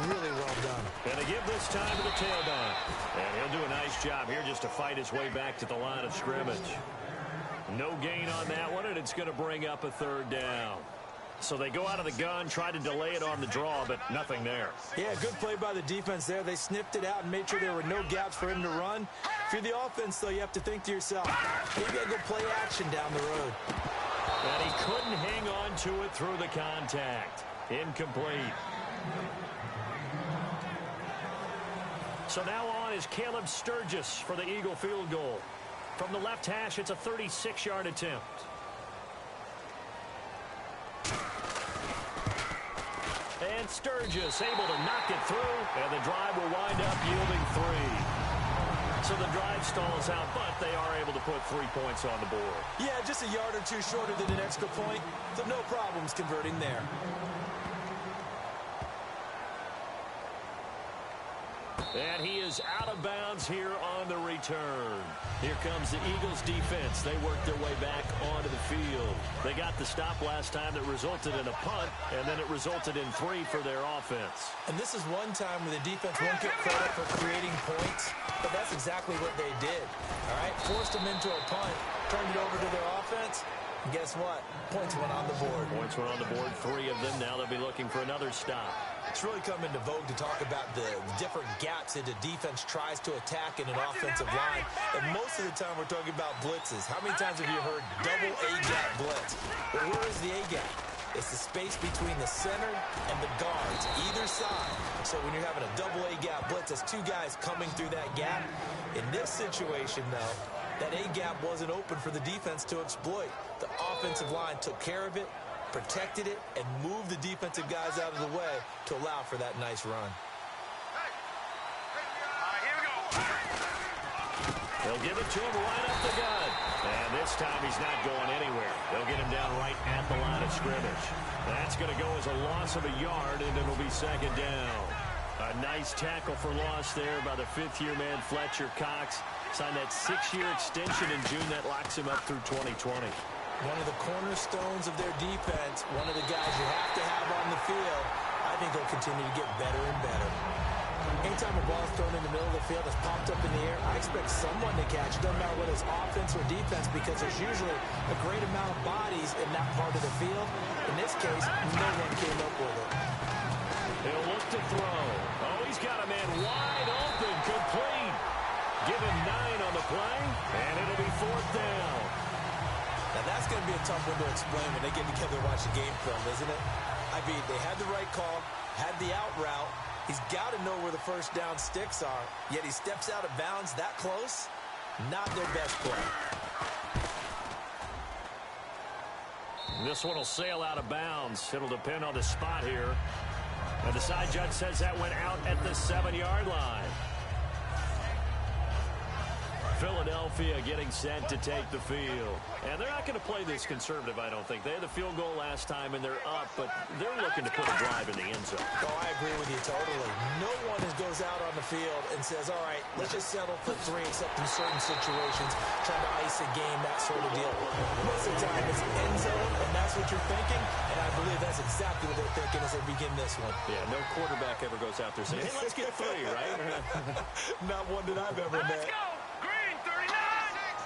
really well done. And they give this time to the tailback. And he'll do a nice job here just to fight his way back to the line of scrimmage. No gain on that one, and it's going to bring up a third down. So they go out of the gun, try to delay it on the draw, but nothing there. Yeah, good play by the defense there. They sniffed it out and made sure there were no gaps for him to run. If you're the offense, though, you have to think to yourself, maybe I go play action down the road. And he couldn't hang on to it through the contact. Incomplete. So now on is Caleb Sturgis for the Eagle field goal. From the left hash, it's a 36-yard attempt. And Sturgis able to knock it through, and the drive will wind up yielding 3. So the drive stalls out, but they are able to put 3 points on the board. Yeah, just a yard or two shorter than an extra point, so no problems converting there. And he is out of bounds here on the return. Here comes the Eagles defense. They work their way back onto the field. They got the stop last time that resulted in a punt, and then it resulted in 3 for their offense. And this is one time where the defense won't get credit for creating points, but that's exactly what they did. All right, forced them into a punt, turned it over to their offense, and guess what? Points went on the board. Points went on the board, 3 of them. Now they'll be looking for another stop. It's really come into vogue to talk about the different gaps that the defense tries to attack in an offensive line. And most of the time we're talking about blitzes. How many times have you heard double A-gap blitz? Well, where is the A-gap? It's the space between the center and the guards, either side. So when you're having a double A-gap blitz, that's 2 guys coming through that gap. In this situation, though, that A-gap wasn't open for the defense to exploit. The offensive line took care of it, protected it, and moved the defensive guys out of the way to allow for that nice run. Here we go. They'll give it to him right up the gut. And this time he's not going anywhere. They'll get him down right at the line of scrimmage. That's going to go as a loss of a yard, and it'll be second down. A nice tackle for loss there by the 5th-year man, Fletcher Cox. Signed that 6-year extension in June that locks him up through 2020. One of the cornerstones of their defense, one of the guys you have to have on the field. I think he'll continue to get better and better. Anytime a ball is thrown in the middle of the field, it's popped up in the air, I expect someone to catch it. Doesn't matter whether it's offense or defense, because there's usually a great amount of bodies in that part of the field. In this case, no one came up with it. He'll look to throw. Oh, he's got a man wide open, complete. Give him 9 on the play, and it'll be 4th down. Now, that's going to be a tough one to explain when they get together and watch the game film, isn't it? I mean, they had the right call, had the out route. He's got to know where the first down sticks are, yet he steps out of bounds that close. Not their best play. This one will sail out of bounds. It'll depend on the spot here. And the side judge says that went out at the 7-yard line. Philadelphia getting set to take the field. And they're not going to play this conservative, I don't think. They had the field goal last time, and they're up, but they're looking to put a drive in the end zone. Oh, I agree with you totally. No one goes out on the field and says, all right, let's just settle for 3, except in certain situations, trying to ice a game, that sort of deal. Most of the time, it's end zone, and that's what you're thinking, and I believe that's exactly what they're thinking as they begin this one. Yeah, no quarterback ever goes out there saying, hey, let's get 3, right? Not one that I've ever met. Let's go. Green 39.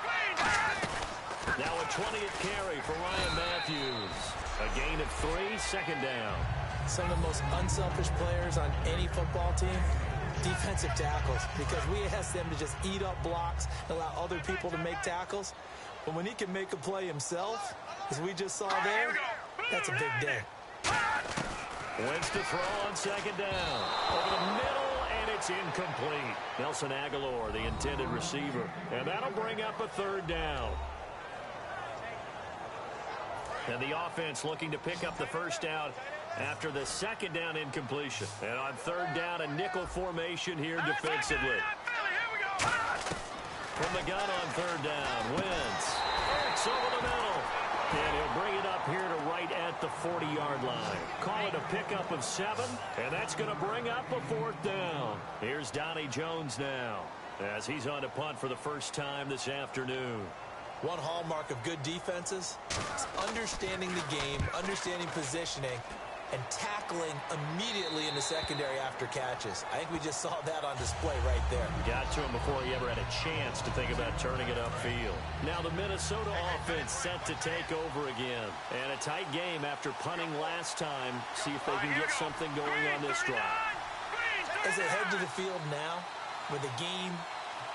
Green. Now a 20th carry for Ryan Matthews. A gain of 3, second down. some of the most unselfish players on any football team, defensive tackles, because we ask them to just eat up blocks and allow other people to make tackles. But when he can make a play himself, as we just saw there, that's a big day. Wentz to throw on second down. Over the middle, and it's incomplete. Nelson Agholor, the intended receiver. And that'll bring up a third down. And the offense looking to pick up the first down after the second down incompletion. And on third down, a nickel formation here defensively. From the gun on third down, Wentz. It's over the middle. And he'll bring it up here to right at the 40-yard line. Call it a pickup of 7, and that's going to bring up a fourth down. Here's Donnie Jones now, as he's on to punt for the first time this afternoon. One hallmark of good defenses is understanding the game, understanding positioning, and tackling immediately in the secondary after catches. I think we just saw that on display right there. Got to him before he ever had a chance to think about turning it upfield. Now the Minnesota offense set to take over again. And a tight game after punting last time. See if they can get something going on this drive. As they head to the field now, with the game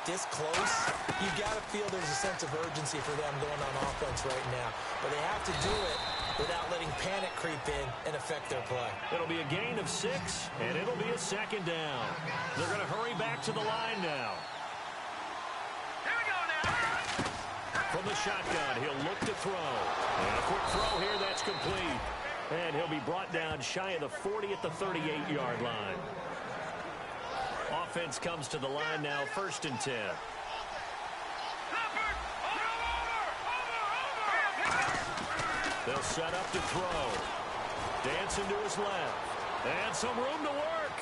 this close, you've got to feel there's a sense of urgency for them going on offense right now. But they have to do it without letting panic creep in and affect their play. It'll be a gain of 6, and it'll be a second down. They're going to hurry back to the line now. Here we go now. From the shotgun, he'll look to throw. And a quick throw here, that's complete. And he'll be brought down shy of the 40 at the 38-yard line. Offense comes to the line now, 1st and 10. They'll set up to throw. Dancing to his left. And some room to work.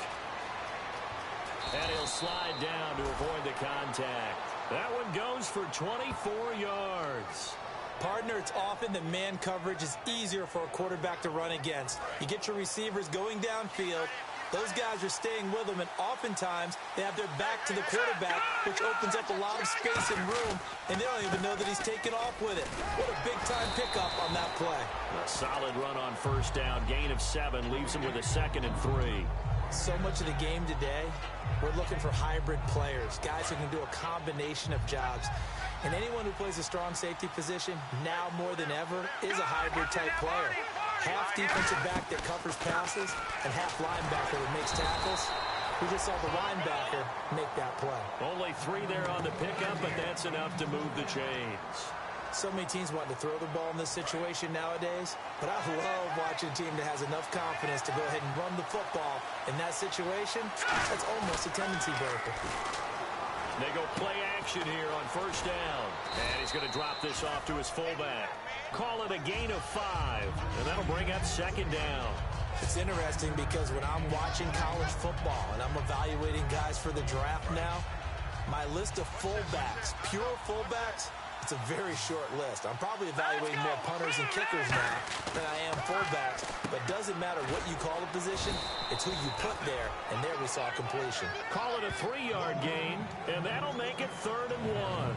And he'll slide down to avoid the contact. That one goes for 24 yards. Partner, it's often that man coverage is easier for a quarterback to run against. You get your receivers going downfield. Those guys are staying with them, and oftentimes they have their back to the quarterback, which opens up a lot of space and room, and they don't even know that he's taken off with it. What a big-time pickup on that play. A solid run on first down. Gain of 7 leaves him with a 2nd and 3. So much of the game today, we're looking for hybrid players, guys who can do a combination of jobs. And anyone who plays a strong safety position, now more than ever, is a hybrid-type player. Half defensive back that covers passes and half linebacker that makes tackles. We just saw the linebacker make that play. Only 3 there on the pickup, but that's enough to move the chains. So many teams want to throw the ball in this situation nowadays, but I love watching a team that has enough confidence to go ahead and run the football. In that situation, that's almost a tendency breaker. They go play action here on first down. And he's going to drop this off to his fullback. Call it a gain of 5, and that'll bring up 2nd down. It's interesting because when I'm watching college football and I'm evaluating guys for the draft now, my list of fullbacks, pure fullbacks, it's a very short list. I'm probably evaluating more punters and kickers now than I am fullbacks, but it doesn't matter what you call a position, it's who you put there, and there we saw completion. Call it a 3-yard gain, and that'll make it 3rd and 1.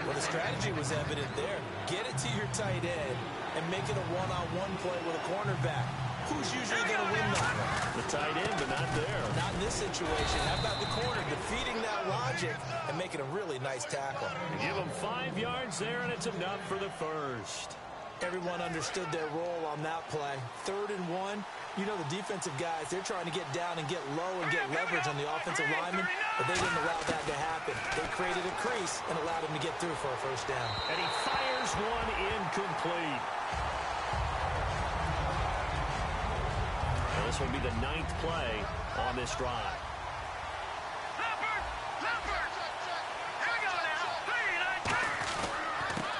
Well, the strategy was evident there. Get it to your tight end and make it a one-on-one play with a cornerback. Who's usually going to win that one? The tight end, but not there. Not in this situation. How about the corner defeating that logic and making a really nice tackle? Give him 5 yards there, and it's enough for the first. Everyone understood their role on that play. 3rd and 1. You know the defensive guys, they're trying to get down and get low and get leverage on the offensive lineman, but they didn't allow that to happen. They created a crease and allowed him to get through for a first down. And he fires one incomplete. And this will be the 9th play on this drive.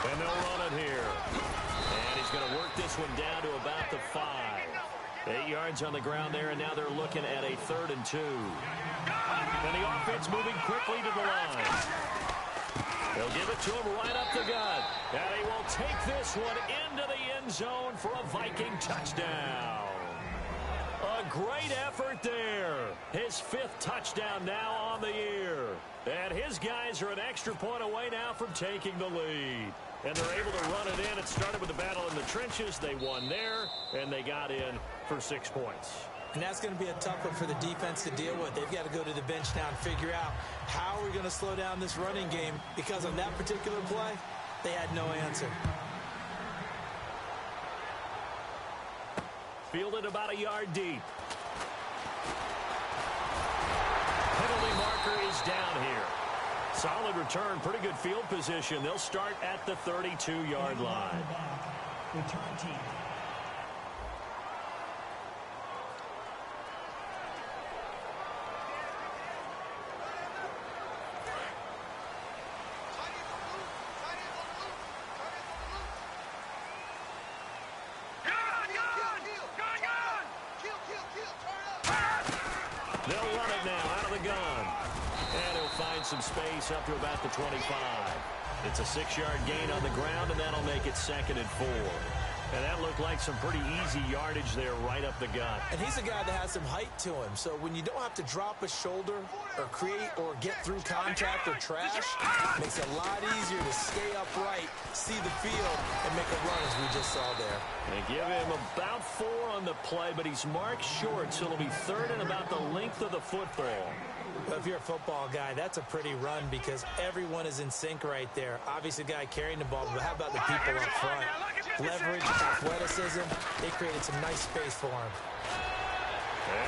And they'll run it here. And he's going to work this one down to about the 5. 8 yards on the ground there, and now they're looking at a 3rd and 2. And the offense moving quickly to the line. They'll give it to him right up the gut. And he will take this one into the end zone for a Viking touchdown. A great effort there. His 5th touchdown now on the year. And his guys are an extra point away now from taking the lead. And they're able to run it in. It started with a battle in the trenches. They won there, and they got in for 6 points. And that's going to be a tough one for the defense to deal with. They've got to go to the bench now and figure out how are we going to slow down this running game, because on that particular play, they had no answer. Fielded about a yard deep. Penalty marker is down here. Solid return, pretty good field position. They'll start at the 32-yard line. Return team. They'll run it now out of the gun. And he'll find some space up to about the 25. It's a 6-yard gain on the ground, and that'll make it 2nd and 4. And that looked like some pretty easy yardage there right up the gut. And he's a guy that has some height to him. So when you don't have to drop a shoulder or create or get through contact or trash, it makes it a lot easier to stay upright, see the field, and make a run as we just saw there. They give him about 4 on the play, but he's marked short, so it'll be 3rd and about the length of the football. If you're a football guy, that's a pretty run because everyone is in sync right there. Obviously, the guy carrying the ball, but how about the people up front? Leverage, athleticism, they created some nice space for him.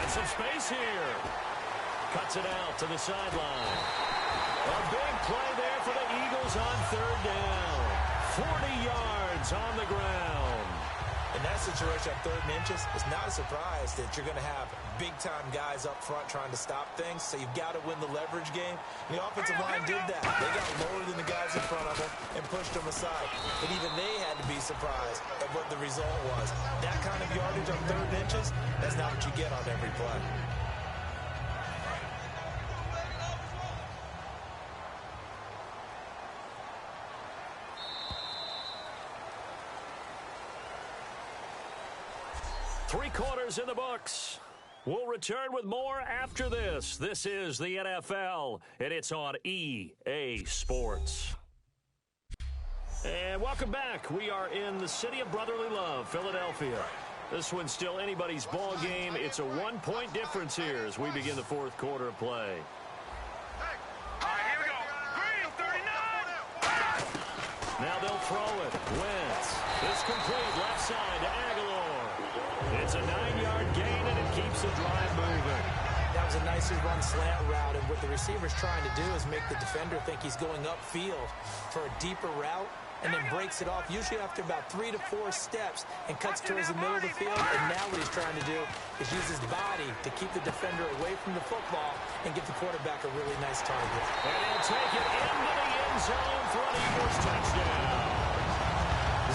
And some space here. Cuts it out to the sideline. A big play there for the Eagles on 3rd down. 40 yards on the ground. In that situation, on 3rd and inches, it's not a surprise that you're going to have big-time guys up front trying to stop things, so you've got to win the leverage game. And the offensive line did that. They got lower than the guys in front of them and pushed them aside. And even they had to be surprised at what the result was. That kind of yardage on 3rd and inches, that's not what you get on every play. Three quarters in the books. We'll return with more after this. This is the NFL, and it's on EA Sports. And welcome back. We are in the city of brotherly love, Philadelphia. This one's still anybody's ball game. It's a 1-point difference here as we begin the 4th quarter of play. Now they'll throw it. Wentz. It's complete left side to Aguilar. It's a 9-yard gain, and it keeps the drive moving. That was a nicely run slant route, and what the receiver's trying to do is make the defender think he's going upfield for a deeper route, and then breaks it off, usually after about 3 to 4 steps, and cuts towards the middle of the field. And now what he's trying to do is use his body to keep the defender away from the football and give the quarterback a really nice target. And he'll take it into the end zone for an Eagles touchdown.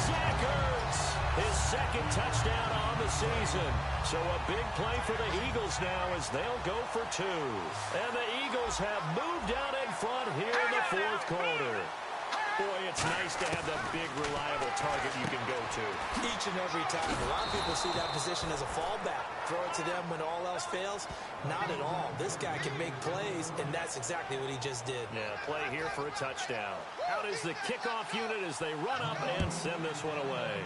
Zach Ertz, his 2nd touchdown on the season. So a big play for the Eagles now as they'll go for 2. And the Eagles have moved out in front here in the 4th quarter. Boy, it's nice to have that big, reliable target you can go to. Each and every time. A lot of people see that position as a fallback. Throw it to them when all else fails. Not at all. This guy can make plays, and that's exactly what he just did. Yeah, play here for a touchdown. Out is the kickoff unit as they run up and send this one away.